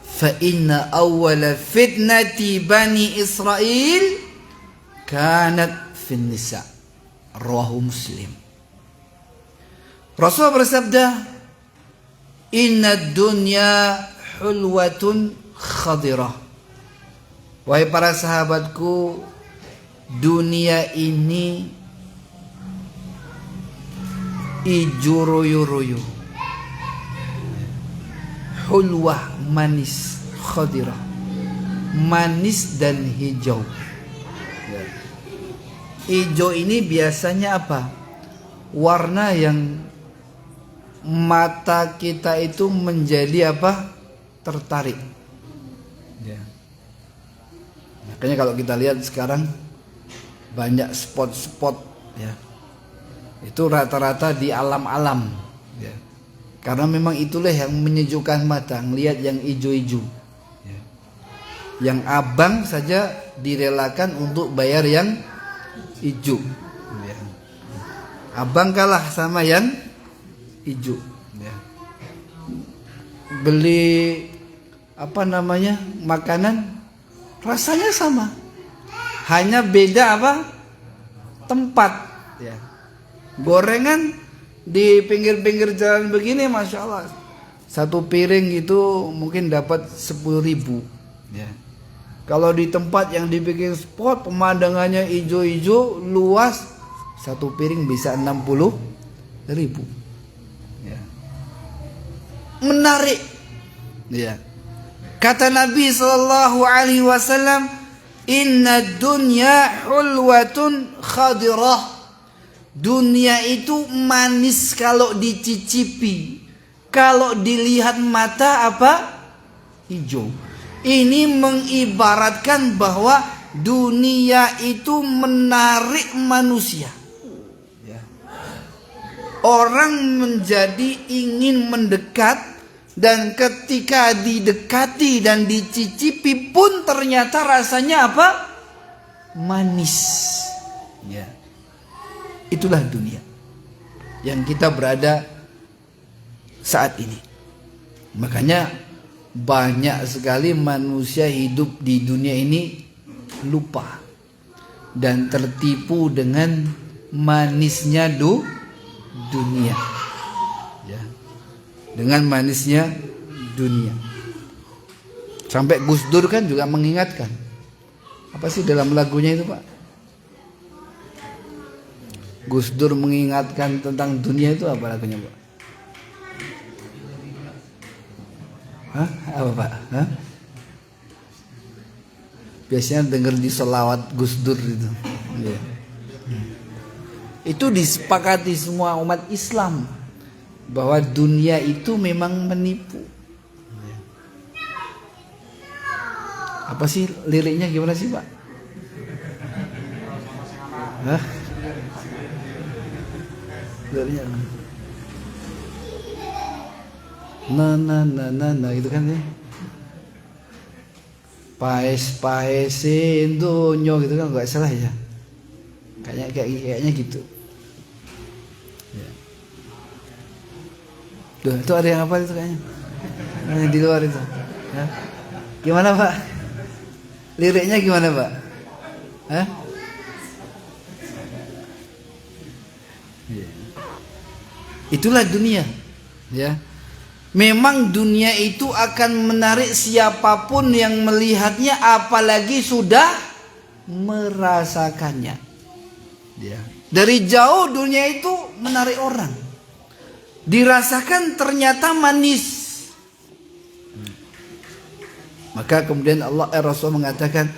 fa inna awwala fitnati bani Israil kanat fin nisa. Rawahu Muslim. Rasulullah bersabda, Inna dunya hulwatun khadirah. Wahai para sahabatku, dunia ini ijo royo-royo. Hulwah, manis, khadirah, manis dan hijau. Hijau ini biasanya apa? Warna yang mata kita itu menjadi apa? Tertarik. Ya. Makanya kalau kita lihat sekarang banyak spot-spot, ya, itu rata-rata di alam-alam. Ya. Karena memang itulah yang menyejukkan mata, melihat yang hijau-hijau. Ya. Yang abang saja direlakan untuk bayar yang hijau. Ya. Abang kalah sama yang hijau. Ya. Beli makanan rasanya sama, hanya beda apa? Tempat. Ya. Gorengan di pinggir-pinggir jalan begini, masya Allah, satu piring itu mungkin dapat 10.000. Ya. Kalau di tempat yang dibikin spot, pemandangannya hijau-hijau, luas, satu piring bisa 60.000. Ya. Menarik. Ya. Kata Nabi sallallahu alaihi wasallam, Inna dunya hulwatun khadirah. Dunia itu manis kalau dicicipi, kalau dilihat mata apa? Hijau. Ini mengibaratkan bahwa dunia itu menarik manusia. Orang menjadi ingin mendekat, dan ketika didekati dan dicicipi pun ternyata rasanya apa? Manis. Ya. Itulah dunia yang kita berada saat ini. Makanya banyak sekali manusia hidup di dunia ini lupa dan tertipu dengan manisnya dunia. Ya. Dengan manisnya dunia. Sampai Gus Dur kan juga mengingatkan. Apa sih dalam lagunya itu, Pak? Gus Dur mengingatkan tentang dunia itu apa lagunya, Pak? Hah? Apa, Pak? Hah? Biasanya dengar di selawat Gus Dur itu. Ya. Itu disepakati semua umat Islam bahwa dunia itu memang menipu. Apa sih liriknya, gimana sih, Pak? Hah? Liriknya na gitu kan ya. Paes-paesin dunyo gitu kan, enggak salah ya. Kayaknya gitu. Duh, itu ada yang apa itu kayaknya? Yang di luar itu. Ya. Gimana Pak? Liriknya gimana Pak? Hah? Itulah dunia. Ya. Memang dunia itu akan menarik siapapun yang melihatnya, apalagi sudah merasakannya. Ya. Dari jauh dunia itu menarik orang. Dirasakan ternyata manis. Maka kemudian Rasul mengatakan,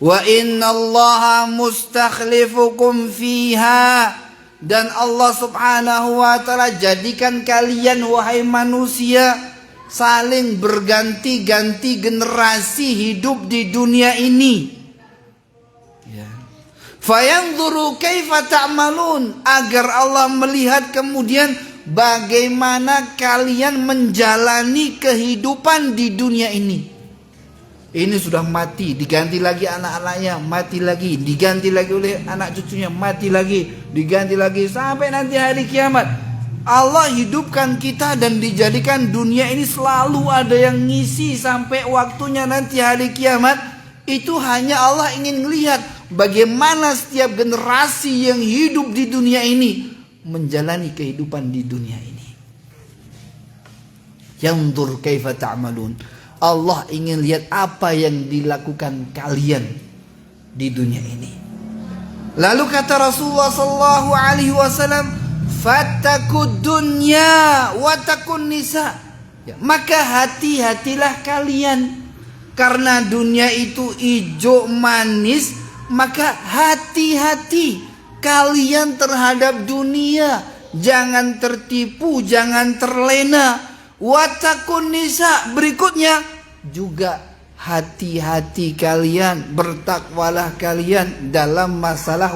wa innallaha mustakhlifukum fiha, dan Allah subhanahu wa ta'ala jadikan kalian wahai manusia saling berganti-ganti generasi hidup di dunia ini. Ya. Fayanzuru kaifa ta'malun, agar Allah melihat kemudian bagaimana kalian menjalani kehidupan di dunia ini. Ini sudah mati, diganti lagi anak-anaknya, mati lagi, diganti lagi oleh anak cucunya, mati lagi, diganti lagi, sampai nanti hari kiamat. Allah hidupkan kita dan dijadikan dunia ini selalu ada yang ngisi sampai waktunya nanti hari kiamat. Itu hanya Allah ingin melihat bagaimana setiap generasi yang hidup di dunia ini menjalani kehidupan di dunia ini. Yanzur kaifa ta'malun. Allah ingin lihat apa yang dilakukan kalian di dunia ini. Lalu kata Rasulullah sallallahu alaihi wasallam, "Fattakud dunya wa takun nisa." Ya, maka hati-hatilah kalian, karena dunia itu hijau manis, maka hati-hati kalian terhadap dunia. Jangan tertipu, jangan terlena. Watakun nisa, berikutnya juga hati-hati kalian, bertakwalah kalian dalam masalah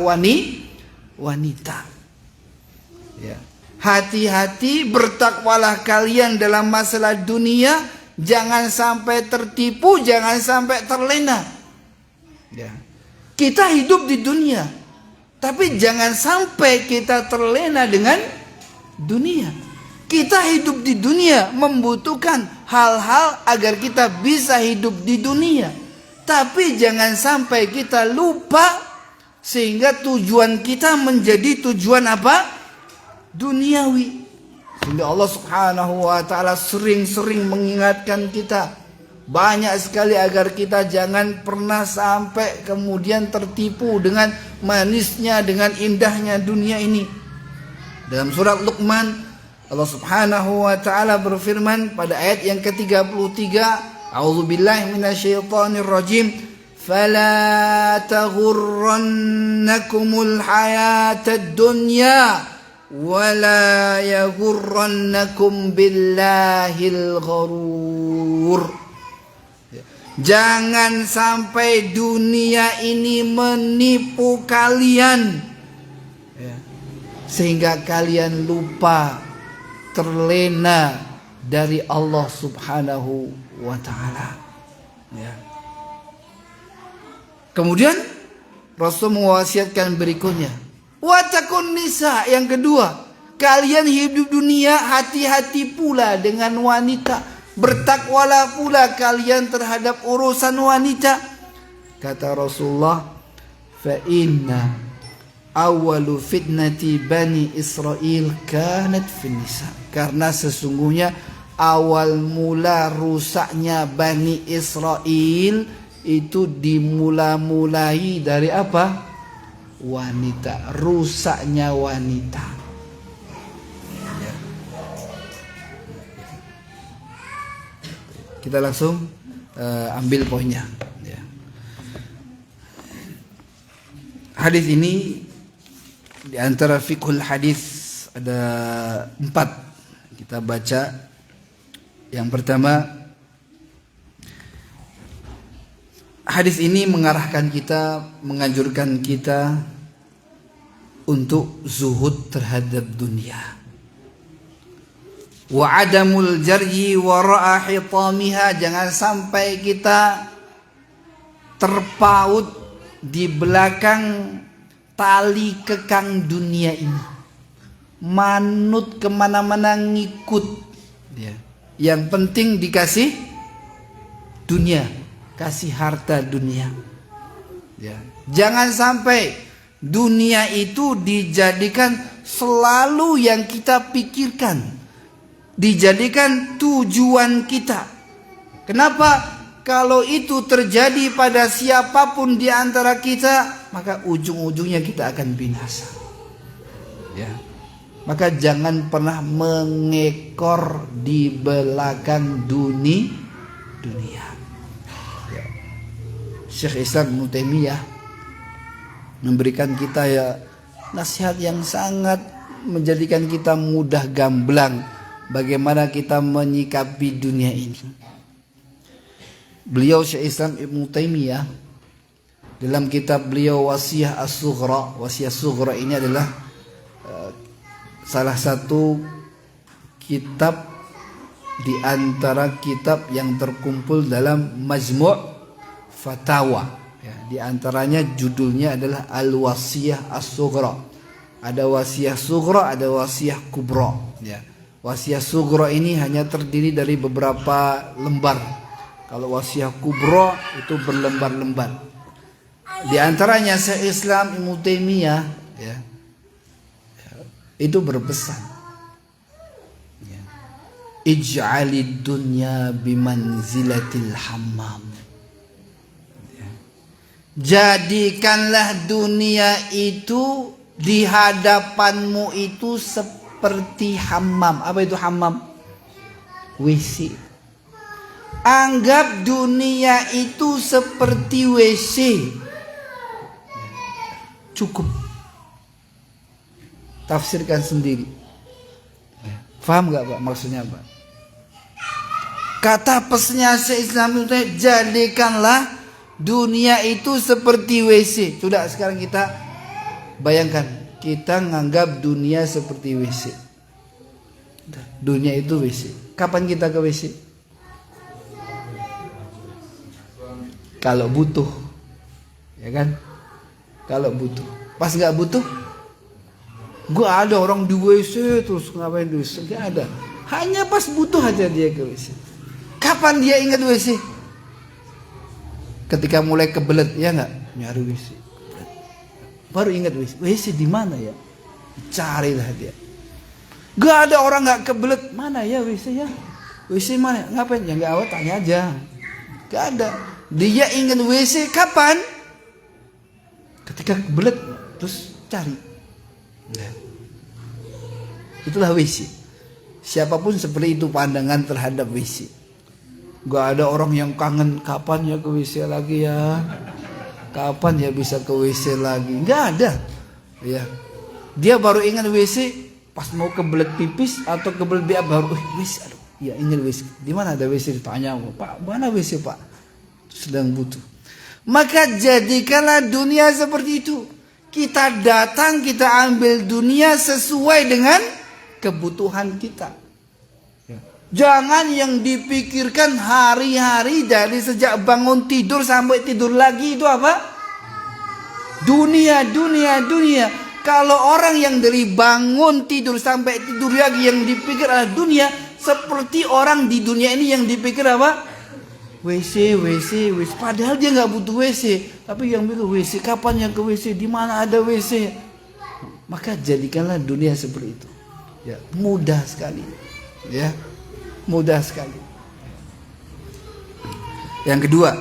wanita. Ya. Hati-hati, bertakwalah kalian dalam masalah dunia, jangan sampai tertipu, jangan sampai terlena. Ya. Kita hidup di dunia, tapi jangan sampai kita terlena dengan dunia. Kita hidup di dunia membutuhkan hal-hal agar kita bisa hidup di dunia. Tapi jangan sampai kita lupa sehingga tujuan kita menjadi tujuan apa? Duniawi. Sehingga Allah subhanahu wa ta'ala sering-sering mengingatkan kita banyak sekali agar kita jangan pernah sampai kemudian tertipu dengan manisnya, dengan indahnya dunia ini. Dalam surat Luqman, Allah subhanahu wa ta'ala berfirman pada ayat yang ke-33, A'udzubillahi minasyaitonirrajim, "Fala taghurrannakumul hayatad dunya wa la yaghurrannakum billahil gharur." Jangan sampai dunia ini menipu kalian, sehingga kalian lupa, terlena dari Allah subhanahu wa ta'ala. Ya. Kemudian Rasul mewasiatkan berikutnya, watakun nisa, yang kedua, kalian hidup dunia hati-hati pula dengan wanita, bertakwalah pula kalian terhadap urusan wanita. Kata Rasulullah, fa inna awalu fitnati bani Israel kanat fin nisa, karena sesungguhnya awal mula rusaknya Bani Israel itu dimula-mulai dari apa? Wanita, rusaknya wanita. Kita langsung ambil poinnya. Hadis ini di antara fiqhul hadis ada 4 kita baca. Yang pertama, hadis ini mengarahkan kita, menganjurkan kita untuk zuhud terhadap dunia. Wa adamul jarhi wara'a hitamiha, jangan sampai kita terpaut di belakang tali kekang dunia ini, manut kemana-mana ngikut, Ya. Yang penting dikasih dunia, kasih harta dunia. Ya. Jangan sampai dunia itu dijadikan selalu yang kita pikirkan, dijadikan tujuan kita. Kenapa? Kalau itu terjadi pada siapapun di antara kita, maka ujung-ujungnya kita akan binasa. Ya. Maka jangan pernah mengekor di belakang dunia. Ya. Syekh Islam Ibnu Taimiyah memberikan kita nasihat yang sangat menjadikan kita mudah gamblang bagaimana kita menyikapi dunia ini. Beliau Syekh Islam Ibnu Taimiyah dalam kitab beliau Wasiyah As-Sughra. Wasiyah As-Sughra ini adalah salah satu kitab di antara kitab yang terkumpul dalam Majmu' Fatawa. Ya, di antaranya judulnya adalah Al-Wasiyah As-Sughra. Ada Wasiyah Sughra, ada Wasiyah Kubra. Ya. Wasiyah Sughra ini hanya terdiri dari beberapa lembar. Kalau Wasiyah Kubra itu berlembar-lembar. Di antaranya Syekh Islam Ibnu Taimiyah itu berpesan, ij'alid dunya bimanzilatil hammam. Jadikanlah dunia itu di hadapanmu itu seperti hammam. Apa itu hammam? WC. Anggap dunia itu seperti WC. Cukup. Tafsirkan sendiri. Faham gak Pak maksudnya Pak? Kata pesannya Islam itu, jadikanlah dunia itu seperti WC. Sudah, sekarang kita bayangkan, kita nganggap dunia seperti WC. Dunia itu WC. Kapan kita ke WC? Kalau butuh, ya kan? Kalau butuh. Pas nggak butuh, gua ada orang di WC terus ngapain di WC? Nggak ada. Hanya pas butuh aja dia ke WC. Kapan dia ingat WC? Ketika mulai kebelet, ya nggak? Nyari WC. Baru ingat WC. WC di mana ya? Carilah dia. Gak ada orang nggak kebelet. Mana ya WC ya? WC mana? Ngapain? Ya nggak awet, tanya aja. Gak ada. Dia ingat WC kapan? Ketika kebelet terus cari. Nah, itulah WC. Siapapun seperti itu pandangan terhadap WC. Gak ada orang yang kangen kapan ya ke WC lagi ya. Kapan ya bisa ke WC lagi? Gak ada. Ya. Dia baru ingat WC pas mau kebelet pipis atau kebelet BAB baru WC. Aduh, ya ingat WC. Di mana ada WC? Ditanya, Pak, mana WC Pak? Sedang butuh. Maka jadikanlah dunia seperti itu. Kita datang, kita ambil dunia sesuai dengan kebutuhan kita. Jangan yang dipikirkan hari-hari dari sejak bangun tidur sampai tidur lagi itu apa? Dunia, dunia, dunia. Kalau orang yang dari bangun tidur sampai tidur lagi yang dipikir adalah dunia, seperti orang di dunia ini yang dipikir apa? WC, WC, WC. Padahal dia nggak butuh WC, tapi yang mikir WC, kapan yang ke WC, di mana ada WC. Maka jadikanlah dunia seperti itu. Ya, mudah sekali. Ya, mudah sekali. Yang kedua,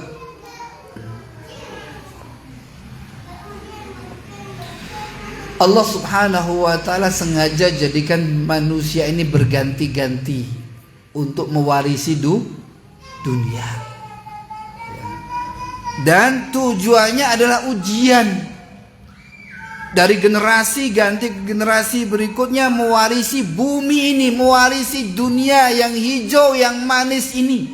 Allah Subhanahu wa ta'ala sengaja jadikan manusia ini berganti-ganti untuk mewarisi dunia. Dan tujuannya adalah ujian. Dari generasi ganti ke generasi berikutnya mewarisi bumi ini, mewarisi dunia yang hijau, yang manis ini.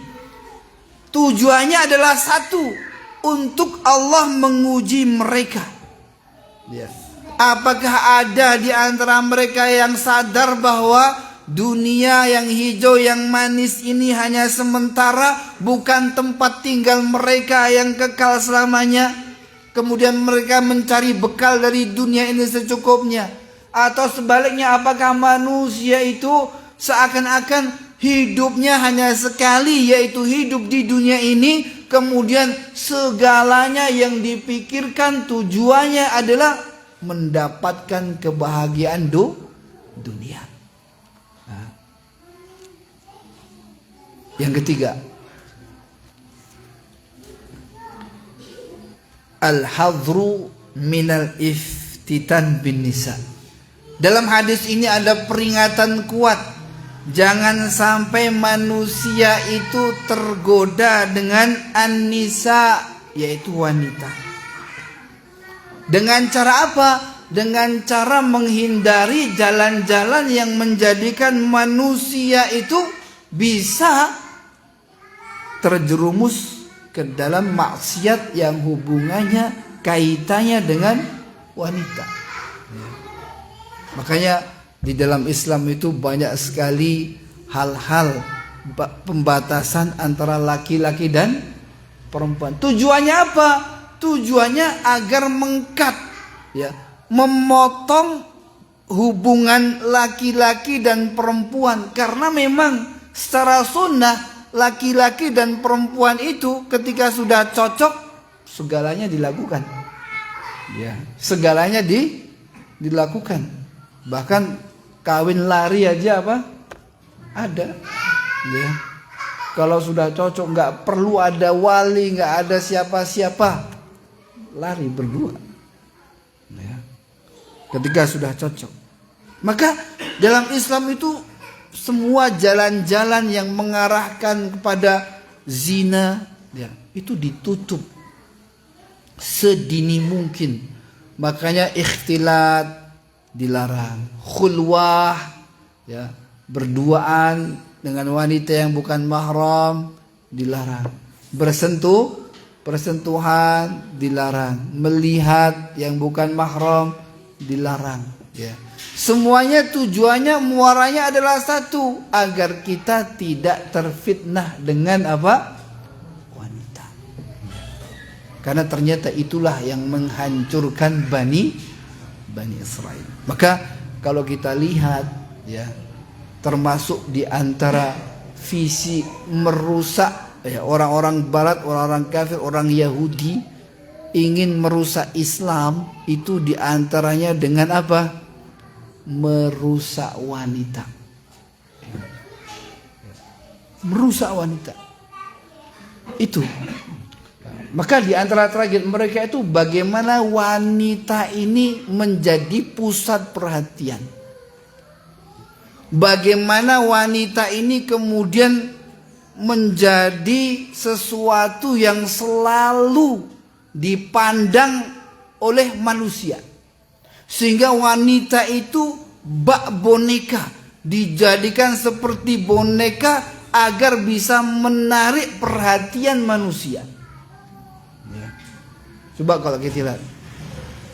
Tujuannya adalah satu, untuk Allah menguji mereka. Ya. Apakah ada di antara mereka yang sadar bahwa dunia yang hijau, yang manis ini hanya sementara, bukan tempat tinggal mereka yang kekal selamanya. Kemudian mereka mencari bekal dari dunia ini secukupnya. Atau sebaliknya, apakah manusia itu seakan-akan hidupnya hanya sekali, yaitu hidup di dunia ini. Kemudian segalanya yang dipikirkan tujuannya adalah mendapatkan kebahagiaan dunia. Nah. Yang ketiga, al-hadru minal iftitan bin nisa. Dalam hadis ini ada peringatan kuat. Jangan sampai manusia itu tergoda dengan an-nisa, yaitu wanita. Dengan cara apa? Dengan cara menghindari jalan-jalan yang menjadikan manusia itu bisa terjerumus ke dalam maksiat yang hubungannya kaitannya dengan wanita. Makanya di dalam Islam itu banyak sekali hal-hal pembatasan antara laki-laki dan perempuan. Tujuannya apa? Tujuannya agar mengkat, ya, memotong hubungan laki-laki dan perempuan. Karena memang secara sunnah laki-laki dan perempuan itu ketika sudah cocok segalanya dilakukan. Ya, segalanya dilakukan. Bahkan kawin lari aja apa? Ada. Ya. Kalau sudah cocok nggak perlu ada wali, nggak ada siapa-siapa, lari berdua. Ya. Ketika sudah cocok. Maka dalam Islam itu semua jalan-jalan yang mengarahkan kepada zina, ya, itu ditutup sedini mungkin. Makanya ikhtilat dilarang, khulwah, ya, berduaan dengan wanita yang bukan mahram dilarang, persentuhan dilarang, melihat yang bukan mahram dilarang, ya. Semuanya tujuannya, muaranya adalah satu, agar kita tidak terfitnah dengan apa? Wanita. Karena ternyata itulah yang menghancurkan Bani Israel. Maka kalau kita lihat, ya, termasuk di antara visi merusak, ya, orang-orang Barat, orang-orang kafir, orang Yahudi ingin merusak Islam itu di antaranya dengan apa? Merusak wanita. Merusak wanita. Itu. Maka di antara target mereka itu bagaimana wanita ini menjadi pusat perhatian. Bagaimana wanita ini kemudian menjadi sesuatu yang selalu dipandang oleh manusia. Sehingga wanita itu bak boneka, dijadikan seperti boneka agar bisa menarik perhatian manusia. Coba kalau kita lihat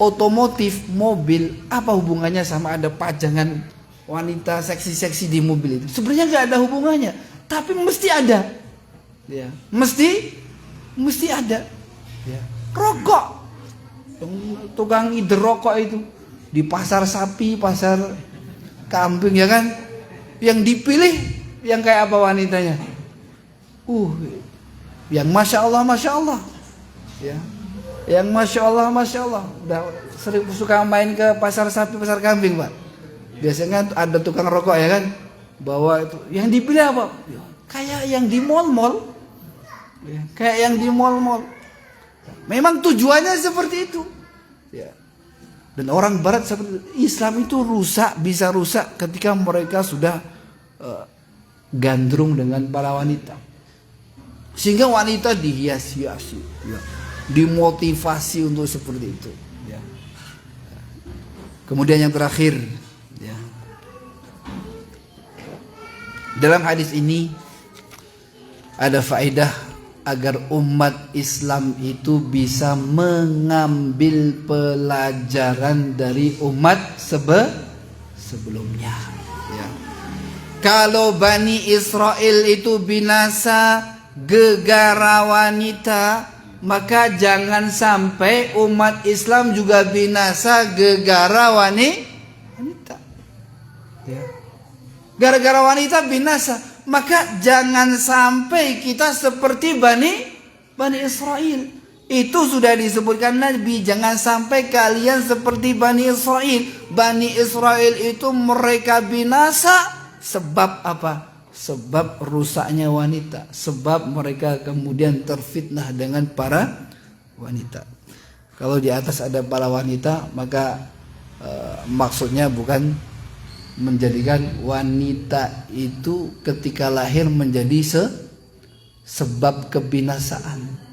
otomotif, mobil, apa hubungannya sama ada pajangan wanita seksi-seksi di mobil itu? Sebenarnya nggak ada hubungannya, tapi mesti ada, ya, mesti ada, ya. Rokok, tukang ide rokok itu di pasar sapi, pasar kambing, ya kan? Yang dipilih yang kayak apa wanitanya? Yang masya Allah, ya. Yang masya Allah, udah sering suka main ke pasar sapi, pasar kambing, Pak. Biasanya ada tukang rokok, ya kan, bawa itu. Yang dipilih apa? Kayak yang di mall-mall, ya, kayak yang di mall-mall. Memang tujuannya seperti itu, ya. Dan orang Barat seperti Islam itu bisa rusak ketika mereka sudah gandrung dengan para wanita, sehingga wanita dihias-hiasi, ya, dimotivasi untuk seperti itu, ya. Kemudian yang terakhir, ya, dalam hadis ini ada faedah agar umat Islam itu bisa mengambil pelajaran dari umat sebelumnya, ya. Kalau Bani Israel itu binasa gegara wanita, maka jangan sampai umat Islam juga binasa gegara wanita. Ya. Gara-gara wanita binasa, Maka jangan sampai kita seperti Bani Israel. Itu sudah disebutkan Nabi, jangan sampai kalian seperti Bani Israel. Bani Israel itu mereka binasa sebab apa? Sebab rusaknya wanita. Sebab mereka kemudian terfitnah dengan para wanita. Kalau di atas ada para wanita, maka maksudnya bukan menjadikan wanita itu ketika lahir menjadi sebab kebinasaan.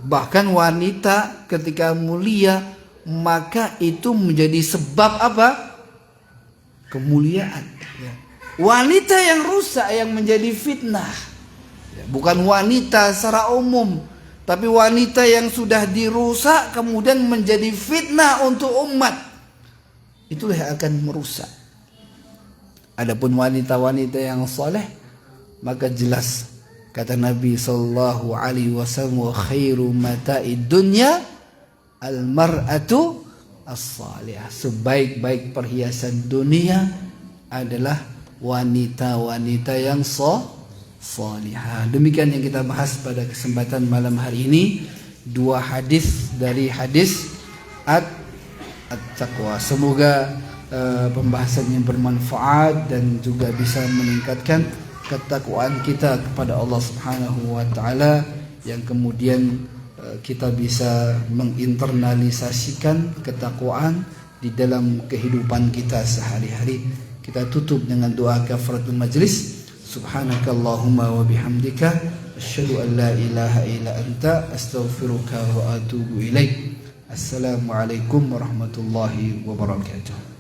Bahkan wanita ketika mulia, maka itu menjadi sebab apa? Kemuliaan. Wanita yang rusak yang menjadi fitnah. Bukan wanita secara umum, tapi wanita yang sudah dirusak kemudian menjadi fitnah untuk umat. Itulah yang akan merusak. Adapun wanita-wanita yang soleh, maka jelas kata Nabi sallallahu alaihi wasallam, khairu mata'id dunya al-mar'atu as-salihah. Sebaik-baik perhiasan dunia adalah wanita-wanita yang salihah. Demikian yang kita bahas pada kesempatan malam hari ini, 2 hadis dari hadis at-taqwa. Semoga pembahasannya bermanfaat dan juga bisa meningkatkan ketakwaan kita kepada Allah Subhanahu wa taala, yang kemudian kita bisa menginternalisasikan ketakwaan di dalam kehidupan kita sehari-hari. Kita tutup dengan doa kafaratul majlis. Subhanakallahumma wa bihamdika asyhadu an la ilaha illa anta astaghfiruka wa atubu ilaik. Assalamualaikum warahmatullahi wabarakatuh.